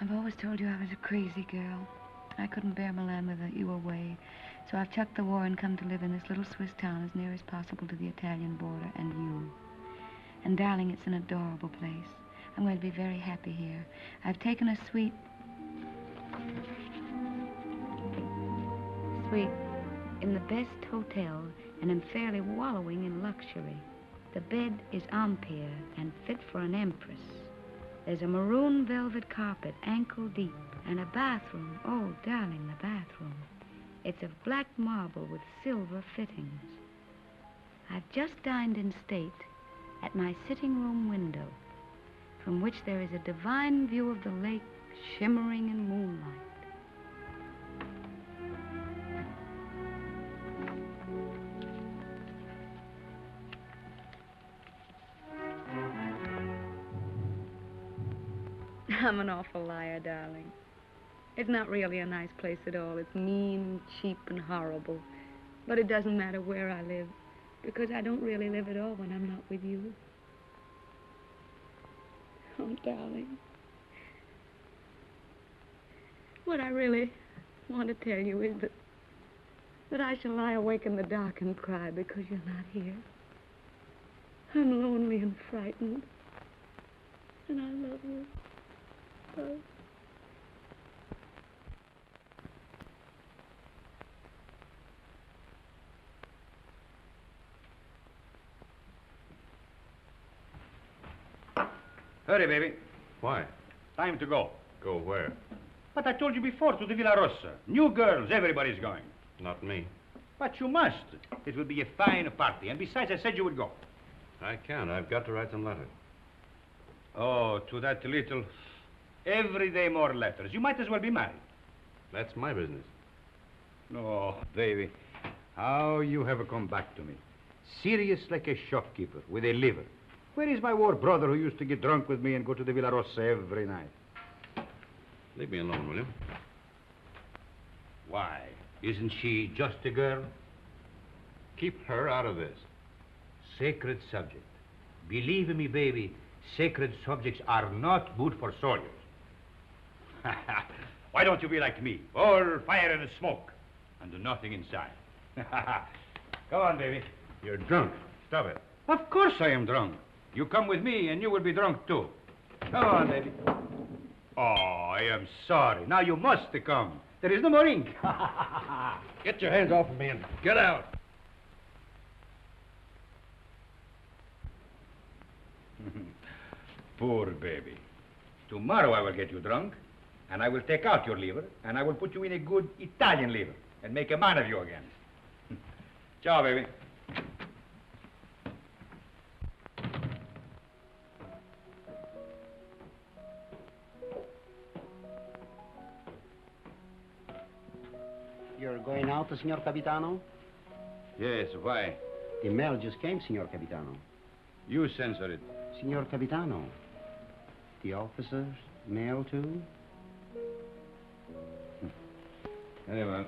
S7: I've always told you I was a crazy girl. I couldn't bear Milan with you away. So I've chucked the war and come to live in this little Swiss town as near as possible to the Italian border and you. And darling, it's an adorable place. I'm going to be very happy here. I've taken a suite in the best hotel and am fairly wallowing in luxury. The bed is ampere and fit for an empress. There's a maroon velvet carpet, ankle deep, and a bathroom. Oh, darling, the bathroom. It's of black marble with silver fittings. I've just dined in state at my sitting room window, from which there is a divine view of the lake shimmering in moonlight. I'm an awful liar, darling. It's not really a nice place at all. It's mean, cheap, and horrible. But it doesn't matter where I live, because I don't really live at all when I'm not with you. Oh, darling. What I really want to tell you is that I shall lie awake in the dark and cry because you're not here. I'm lonely and frightened, and I love you. Oh.
S13: Hurry, baby.
S15: Why?
S13: Time to go.
S15: Go where?
S13: But I told you before, to the Villa Rossa. New girls, everybody's going.
S15: Not me.
S13: But you must. It will be a fine party. And besides, I said you would go.
S15: I can't. I've got to write some letters.
S13: Oh, to that little... Every day more letters. You might as well be married.
S15: That's my business.
S13: Oh, baby, how you have come back to me. Serious like a shopkeeper with a liver. Where is my war brother who used to get drunk with me and go to the Villa Rossa every night?
S15: Leave me alone, will you?
S13: Why? Isn't she just a girl?
S15: Keep her out of this.
S13: Sacred subject. Believe me, baby, sacred subjects are not good for soldiers. Why don't you be like me? All fire and smoke, and nothing inside. Go on, baby.
S15: You're drunk. Stop it.
S13: Of course I am drunk. You come with me, and you will be drunk, too. Come on, baby. Oh, I am sorry. Now you must come. There is no more ink.
S15: Get your hands off of me and get out.
S13: Poor baby. Tomorrow I will get you drunk, and I will take out your liver, and I will put you in a good Italian liver, and make a man of you again. Ciao, baby.
S20: You're going out, Signor Capitano?
S3: Yes, why?
S20: The mail just came, Signor Capitano.
S3: You censor it.
S20: Signor Capitano, the officers' mail too?
S3: Very well.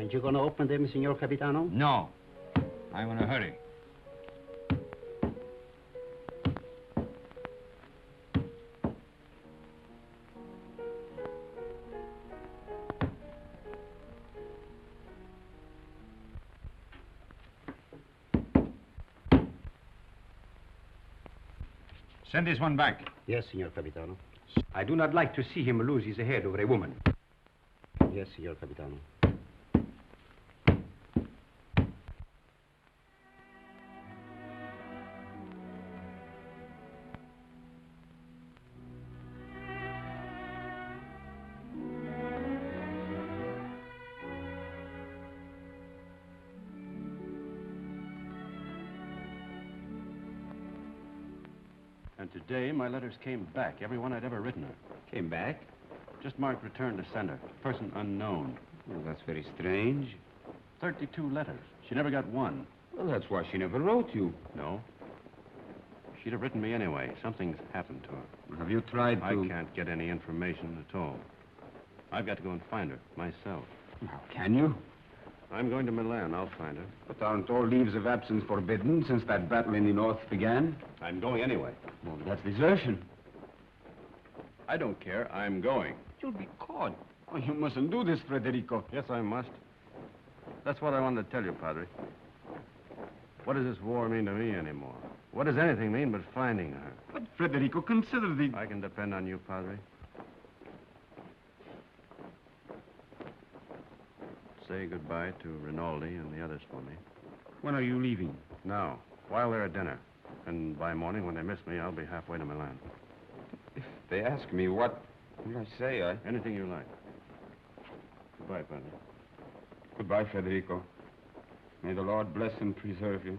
S20: Aren't you going to open them, Signor Capitano?
S3: No. I'm in a hurry.
S13: Send this one back.
S20: Yes, Signor Capitano.
S13: I do not like to see him lose his head over a woman.
S20: Yes, Signor Capitano.
S4: And today, my letters came back, every one I'd ever written her.
S2: Came back?
S4: Just marked return to sender. Person unknown.
S2: Well, that's very strange.
S4: 32 letters. She never got one.
S2: Well, that's why she never wrote you.
S4: No. She'd have written me anyway. Something's happened to her.
S2: Have you tried to...
S4: I can't get any information at all. I've got to go and find her, myself.
S2: How can you?
S4: I'm going to Milan. I'll find her.
S2: But aren't all leaves of absence forbidden since that battle in the north began?
S4: I'm going anyway.
S2: Well, that's desertion.
S4: I don't care. I'm going.
S2: You'll be caught. Oh, you mustn't do this, Federico.
S4: Yes, I must. That's what I wanted to tell you, Padre. What does this war mean to me anymore? What does anything mean but finding her?
S2: But, Federico, consider the...
S4: I can depend on you, Padre. Say goodbye to Rinaldi and the others for me.
S2: When are you leaving?
S4: Now, while they're at dinner. And by morning, when they miss me, I'll be halfway to Milan.
S2: If they ask me what will I say,
S4: Anything you like. Goodbye, Padre.
S2: Goodbye, Federico. May the Lord bless and preserve you.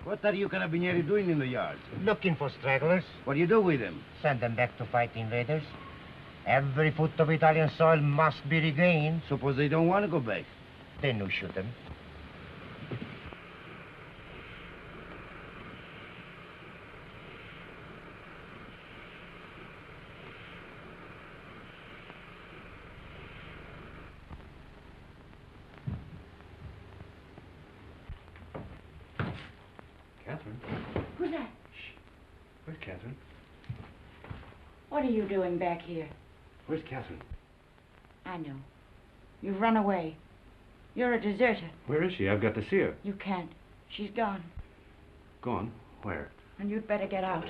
S12: What are you carabinieri doing in the yard?
S21: Looking for stragglers.
S12: What do you do with them?
S21: Send them back to fight invaders. Every foot of Italian soil must be regained.
S12: Suppose they don't want to go back?
S21: Then you shoot them.
S4: Catherine?
S6: Who's that?
S4: Where's Catherine?
S6: What are you doing back here?
S4: Where's Catherine?
S6: I know. You've run away. You're a deserter.
S4: Where is she? I've got to see her.
S6: You can't. She's gone.
S4: Gone? Where?
S6: And you'd better get out.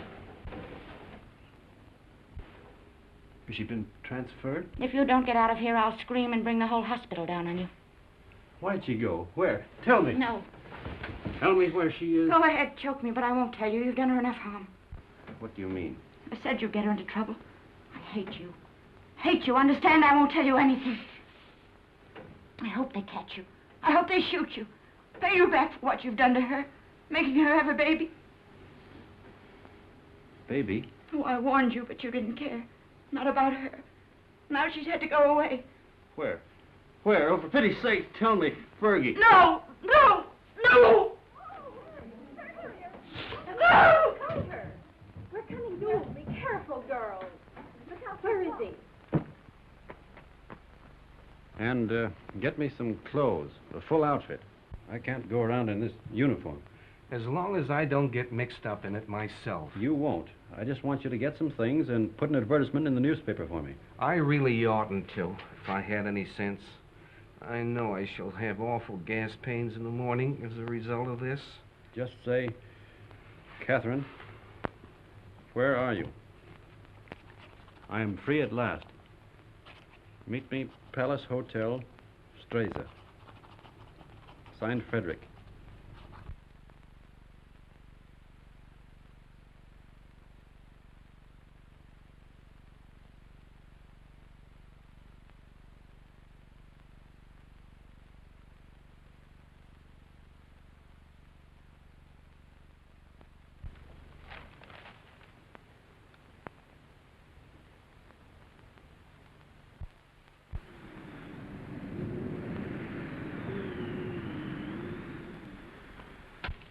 S4: Has she been transferred?
S6: If you don't get out of here, I'll scream and bring the whole hospital down on you.
S4: Why'd she go? Where? Tell me.
S6: No.
S4: Tell me where she is.
S6: Go ahead, choke me, but I won't tell you. You've done her enough harm.
S4: What do you mean?
S6: I said you'd get her into trouble. I hate you. Hate you. Understand? I won't tell you anything. I hope they catch you. I hope they shoot you. Pay you back for what you've done to her. Making her have a baby.
S4: Baby?
S6: Oh, I warned you, but you didn't care. Not about her. Now she's had to go away.
S4: Where? Where? Oh, for pity's sake, tell me. Fergie.
S6: No! No! No!
S8: No! Cover. We're coming soon. Be careful, girls. Look out. Where is he?
S4: And get me some clothes, a full outfit. I can't go around in this uniform.
S19: As long as I don't get mixed up in it myself.
S4: You won't. I just want you to get some things and put an advertisement in the newspaper for me.
S19: I really oughtn't to, if I had any sense. I know I shall have awful gas pains in the morning as a result of this.
S4: Just say, Catherine, where are you? I am free at last. Meet me, Palace Hotel, Streza. Signed, Frederick.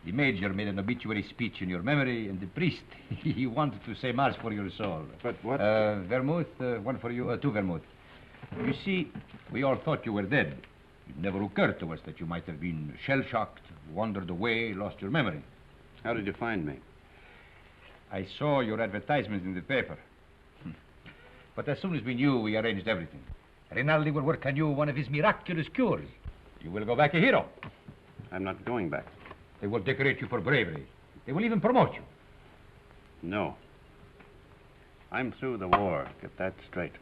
S13: The major made an obituary speech in your memory, and the priest, he wanted to say mass for your soul.
S4: But what?
S13: Vermouth, one for you, two vermouth. You see, we all thought you were dead. It never occurred to us that you might have been shell-shocked, wandered away, lost your memory.
S4: How did you find me?
S13: I saw your advertisement in the paper. But as soon as we knew, we arranged everything. Rinaldi will work on you one of his miraculous cures. You will go back a hero.
S4: I'm not going back.
S13: They will decorate you for bravery. They will even promote you.
S4: No. I'm through the war. Get that straight.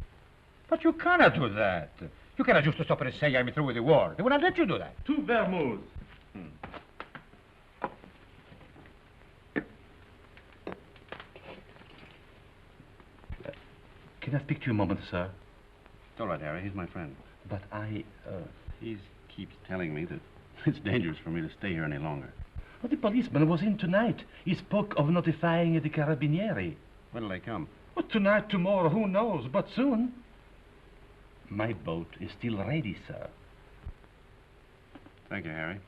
S13: But you cannot do that. You cannot just stop and say I'm through with the war. They will not let you do that.
S14: Two vermouths.
S10: Can I speak to you a moment, sir?
S4: It's all right, Harry. He's my friend.
S10: But
S4: He keeps telling me that it's dangerous for me to stay here any longer.
S10: Well, the policeman was in tonight. He spoke of notifying the carabinieri.
S4: When'll they come?
S10: Well, tonight, tomorrow, who knows? But soon. My boat is still ready, sir.
S4: Thank you, Harry.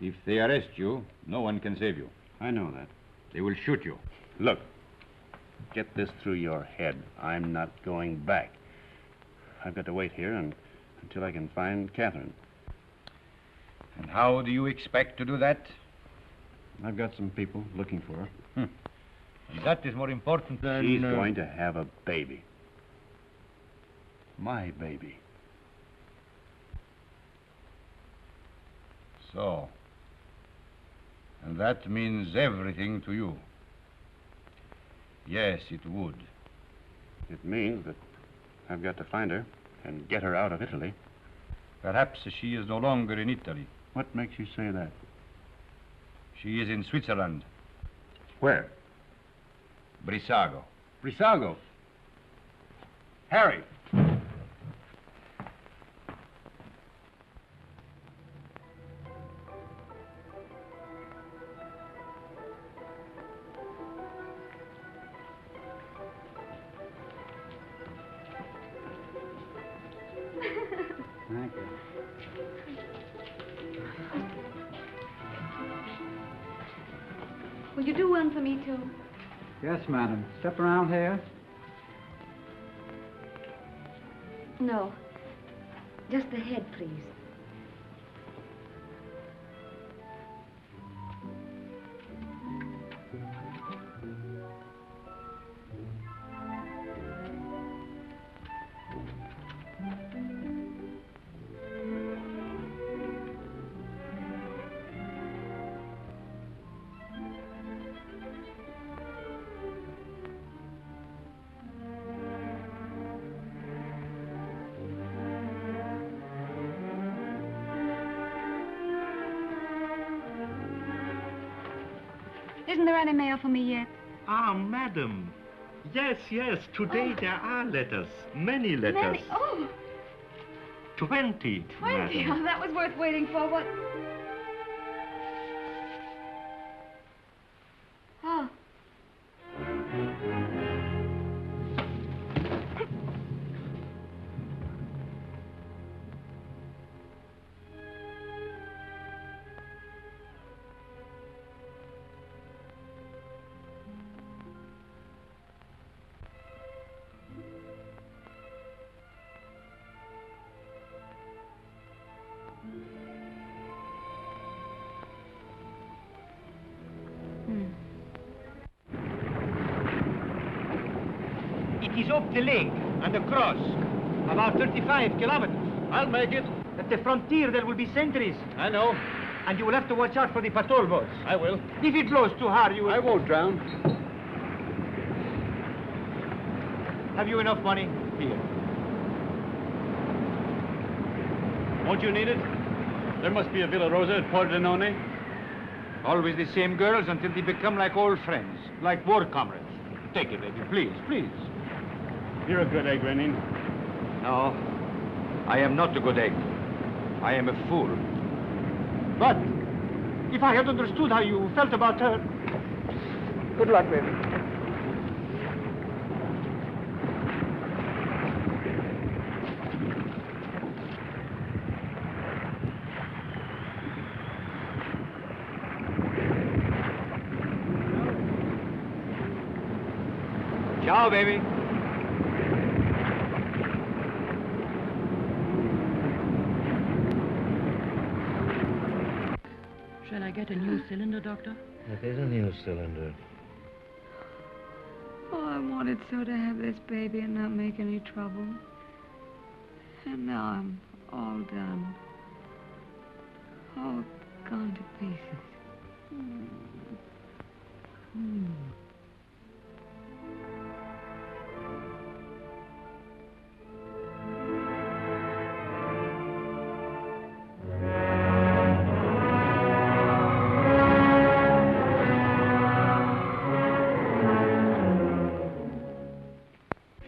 S12: If they arrest you, no one can save you.
S4: I know that.
S12: They will shoot you.
S4: Look, get this through your head. I'm not going back. I've got to wait here until I can find Catherine.
S12: And how do you expect to do that?
S4: I've got some people looking for her.
S12: And that is more important than...
S4: She's going to have a baby. My baby.
S12: So. And that means everything to you. Yes, it would.
S4: It means that I've got to find her and get her out of Italy.
S12: Perhaps she is no longer in Italy.
S4: What makes you say that?
S12: She is in Switzerland.
S4: Where?
S12: Brissago.
S4: Brissago? Harry!
S20: Thank you.
S7: Will you do one for me, too?
S1: Yes, madam. Step around here.
S7: No. Just the head, please. Isn't there any mail for me yet?
S22: Ah, madam. Yes, today there are letters. Many letters.
S7: Many? Oh,
S22: 20,
S7: 20.
S22: madam.
S7: Oh, that was worth waiting for. What? Oh.
S10: It is up the lake and across. About 35 kilometers. I'll make it. At the frontier there will be sentries. I know. And you will have to watch out for the patrol boats. I will. If it blows too hard, you will... I won't drown. Have you enough money? Here.
S4: Won't you need it? There must be a Villa Rosa at Pordenone.
S10: Always the same girls until they become like old friends, like war comrades. Take it, baby, please, please.
S4: You're a good egg, Renin.
S10: No, I am not a good egg. I am a fool. But if I had understood how you felt about her... Good luck, baby. Ciao, baby.
S16: Shall I get a new cylinder, Doctor?
S11: It is a new cylinder.
S7: Oh, I wanted so to have this baby and not make any trouble. And now I'm all done. All gone to pieces.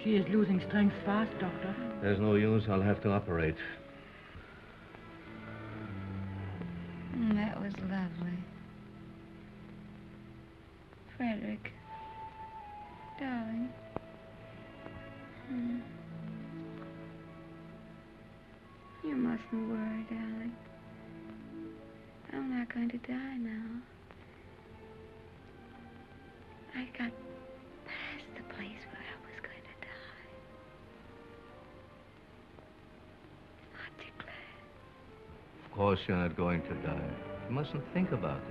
S16: She is losing strength fast, Doctor.
S11: There's no use. I'll have to operate.
S7: That was lovely. Frederick. Darling. You mustn't worry, darling. I'm not going to die now. I got past the place where I was going to die. Aren't you glad?
S11: Of course you're not going to die. You mustn't think about it.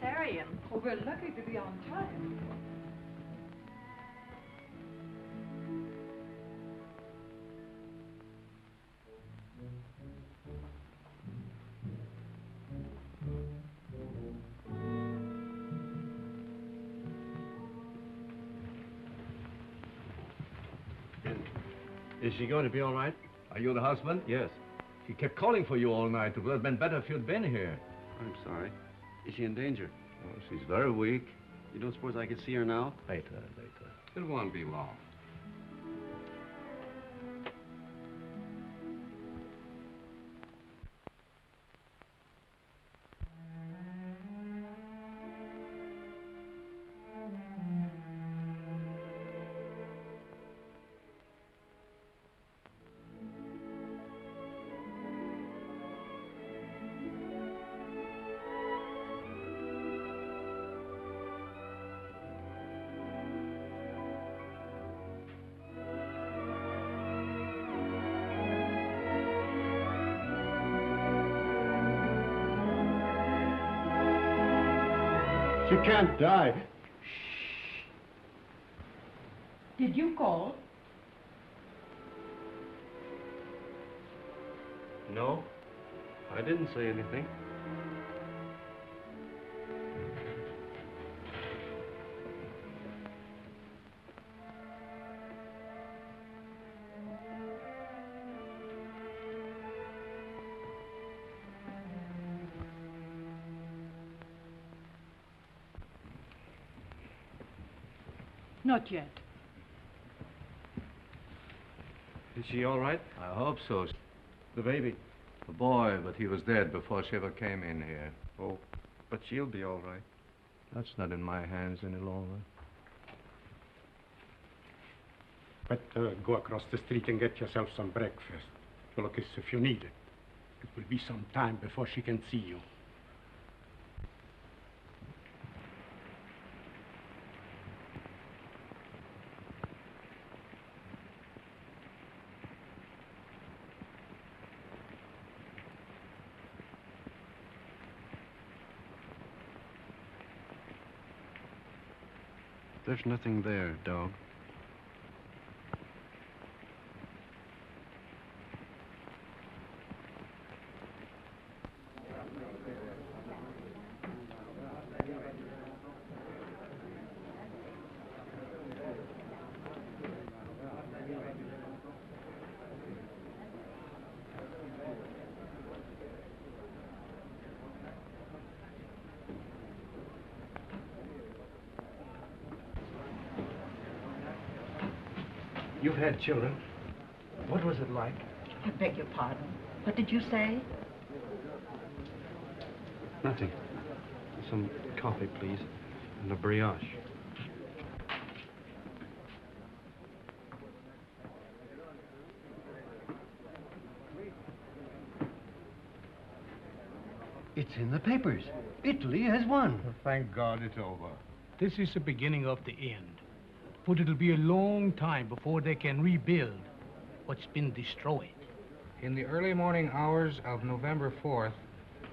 S9: Cesarean. Oh, we're lucky to be on time.
S15: Is she going to be all right?
S11: Are you the husband?
S15: Yes.
S11: She kept calling for you all night. It would have been better if you'd been here.
S4: I'm sorry. Is she in danger?
S11: Oh, she's very weak.
S4: You don't suppose I could see her now?
S11: Later.
S2: It won't be long.
S17: She can't die.
S9: Did you call?
S4: No, I didn't say anything.
S9: Not yet.
S4: Is she all right?
S11: I hope so.
S4: The baby?
S11: The boy, but he was dead before she ever came in here.
S4: Oh, but she'll be all right.
S11: That's not in my hands any longer.
S17: Better go across the street and get yourself some breakfast. Look, if you need it. It will be some time before she can see you.
S4: There's nothing there, dog.
S10: You've had children. What was it like?
S16: I beg your pardon. What did you say?
S4: Nothing. Some coffee, please, and a brioche.
S10: It's in the papers. Italy has won.
S13: Thank God it's over.
S18: This is the beginning of the end. But it'll be a long time before they can rebuild what's been destroyed.
S23: In the early morning hours of November 4th,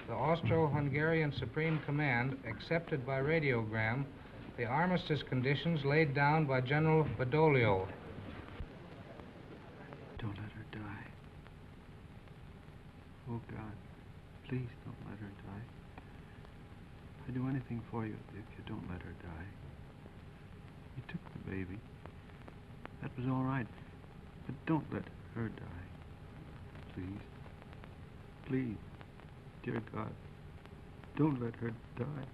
S23: the Austro-Hungarian Supreme Command accepted by radiogram the armistice conditions laid down by General Badoglio.
S4: Don't let her die. Oh, God, please don't let her die. I'd do anything for you if you don't let her die. You took the baby. That was all right. But don't let her die. Please. Please. Dear God, don't let her die.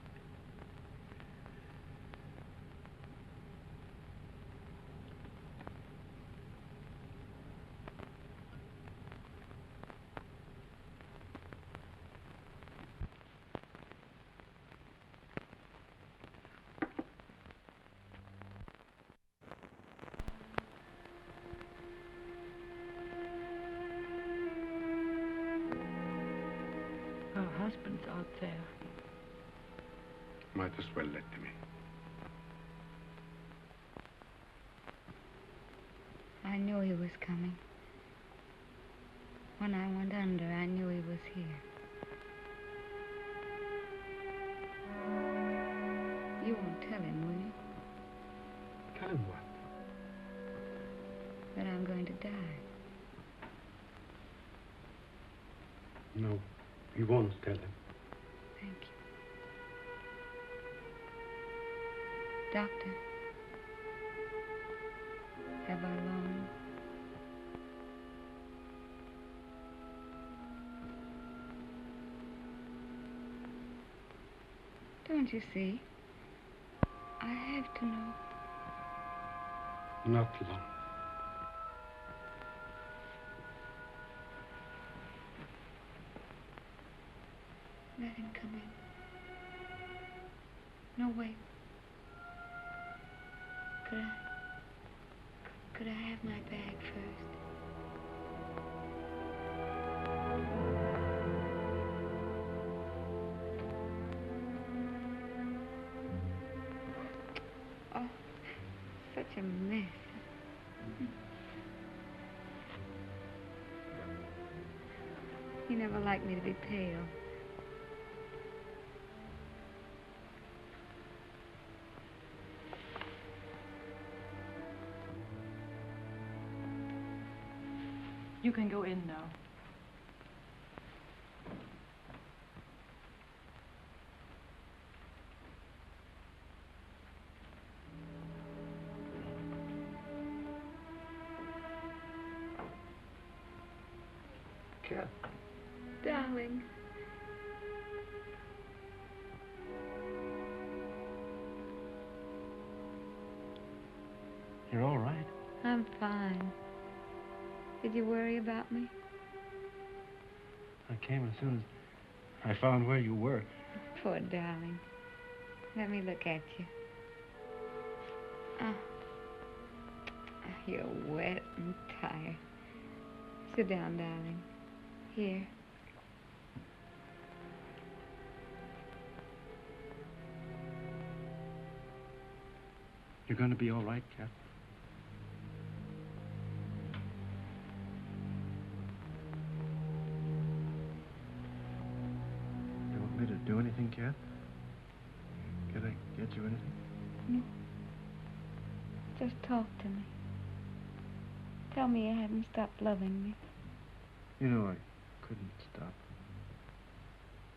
S9: husband's out there.
S17: Might as well let him in.
S7: I knew he was coming. When I went under, I knew he was here. You won't tell him, will you?
S17: Tell him what?
S7: That I'm going to die.
S17: No, he won't tell him.
S7: Thank you. Doctor, have I long? Don't you see? I have to know.
S17: Not long.
S7: Let him come in. No, wait. Could I have my bag first? Oh, such a mess. He never liked me to be pale.
S9: You can go in now.
S17: Cat.
S7: Darling.
S4: You're all right.
S7: I'm fine. Did you worry about me?
S4: I came as soon as I found where you were.
S7: Poor darling. Let me look at you. Oh. You're wet and tired. Sit down, darling. Here.
S4: You're going to be all right, Cat? You want me to do anything, Cat? Can I get you anything?
S7: No. Just talk to me. Tell me you haven't stopped loving me.
S4: You know, I couldn't stop.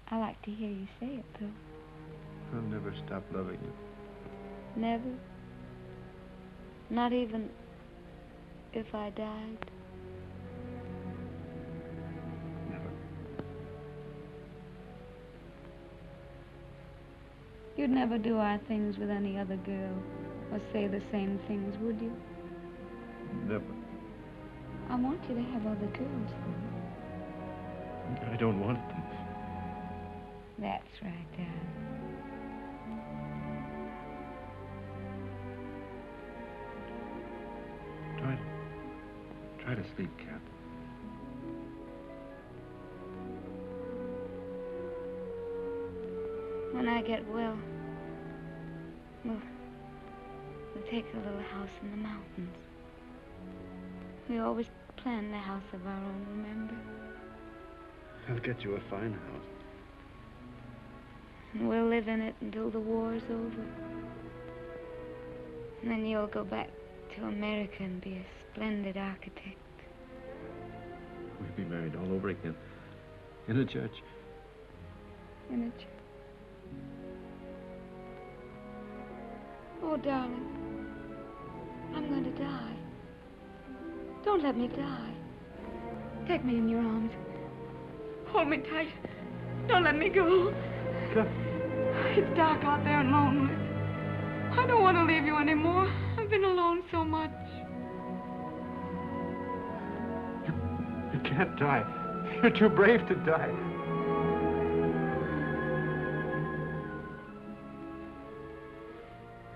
S7: I like to hear you say it, though.
S4: I'll never stop loving you.
S7: Never? Not even if I died?
S4: Never.
S7: You'd never do our things with any other girl, or say the same things, would you?
S4: Never.
S7: I want you to have other girls, though.
S4: I don't want them.
S7: That's right, darling.
S4: Try to sleep, Cat.
S7: When I get well, we'll take a little house in the mountains. We always planned a house of our own, remember?
S4: I'll get you a fine house.
S7: And we'll live in it until the war's over. And then you'll go back to America and be a splendid architect.
S4: We'll be married all over again. In a church.
S7: In a church. Oh, darling. I'm going to die. Don't let me die. Take me in your arms. Hold me tight. Don't let me go. It's dark out there and lonely. I don't want to leave you anymore. I've been alone so much.
S4: You can't die. You're too brave to die.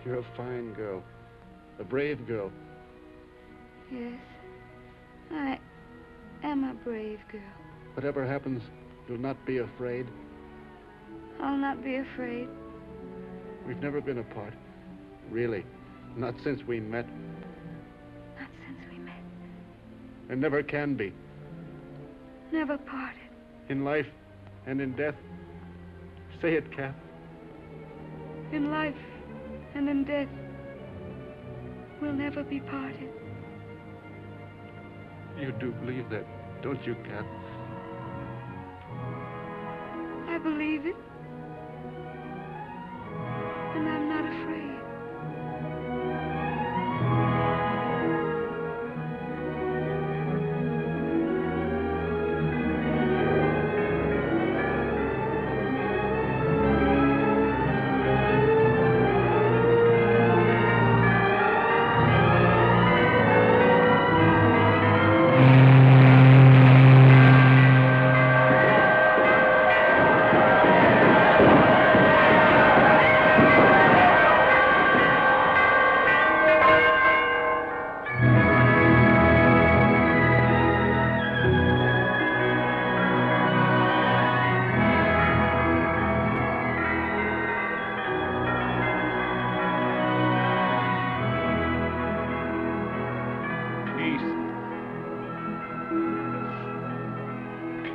S4: You're a fine girl. A brave girl.
S7: Yes. I am a brave girl.
S4: Whatever happens, you'll not be afraid.
S7: I'll not be afraid.
S4: We've never been apart. Really. Not since we met.
S7: Not since we met.
S4: And never can be.
S7: Never parted.
S4: In life and in death. Say it, Kath.
S7: In life and in death, we'll never be parted.
S4: You do believe that, don't you, Kath?
S7: I believe it. And I'm not afraid.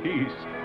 S4: Peace.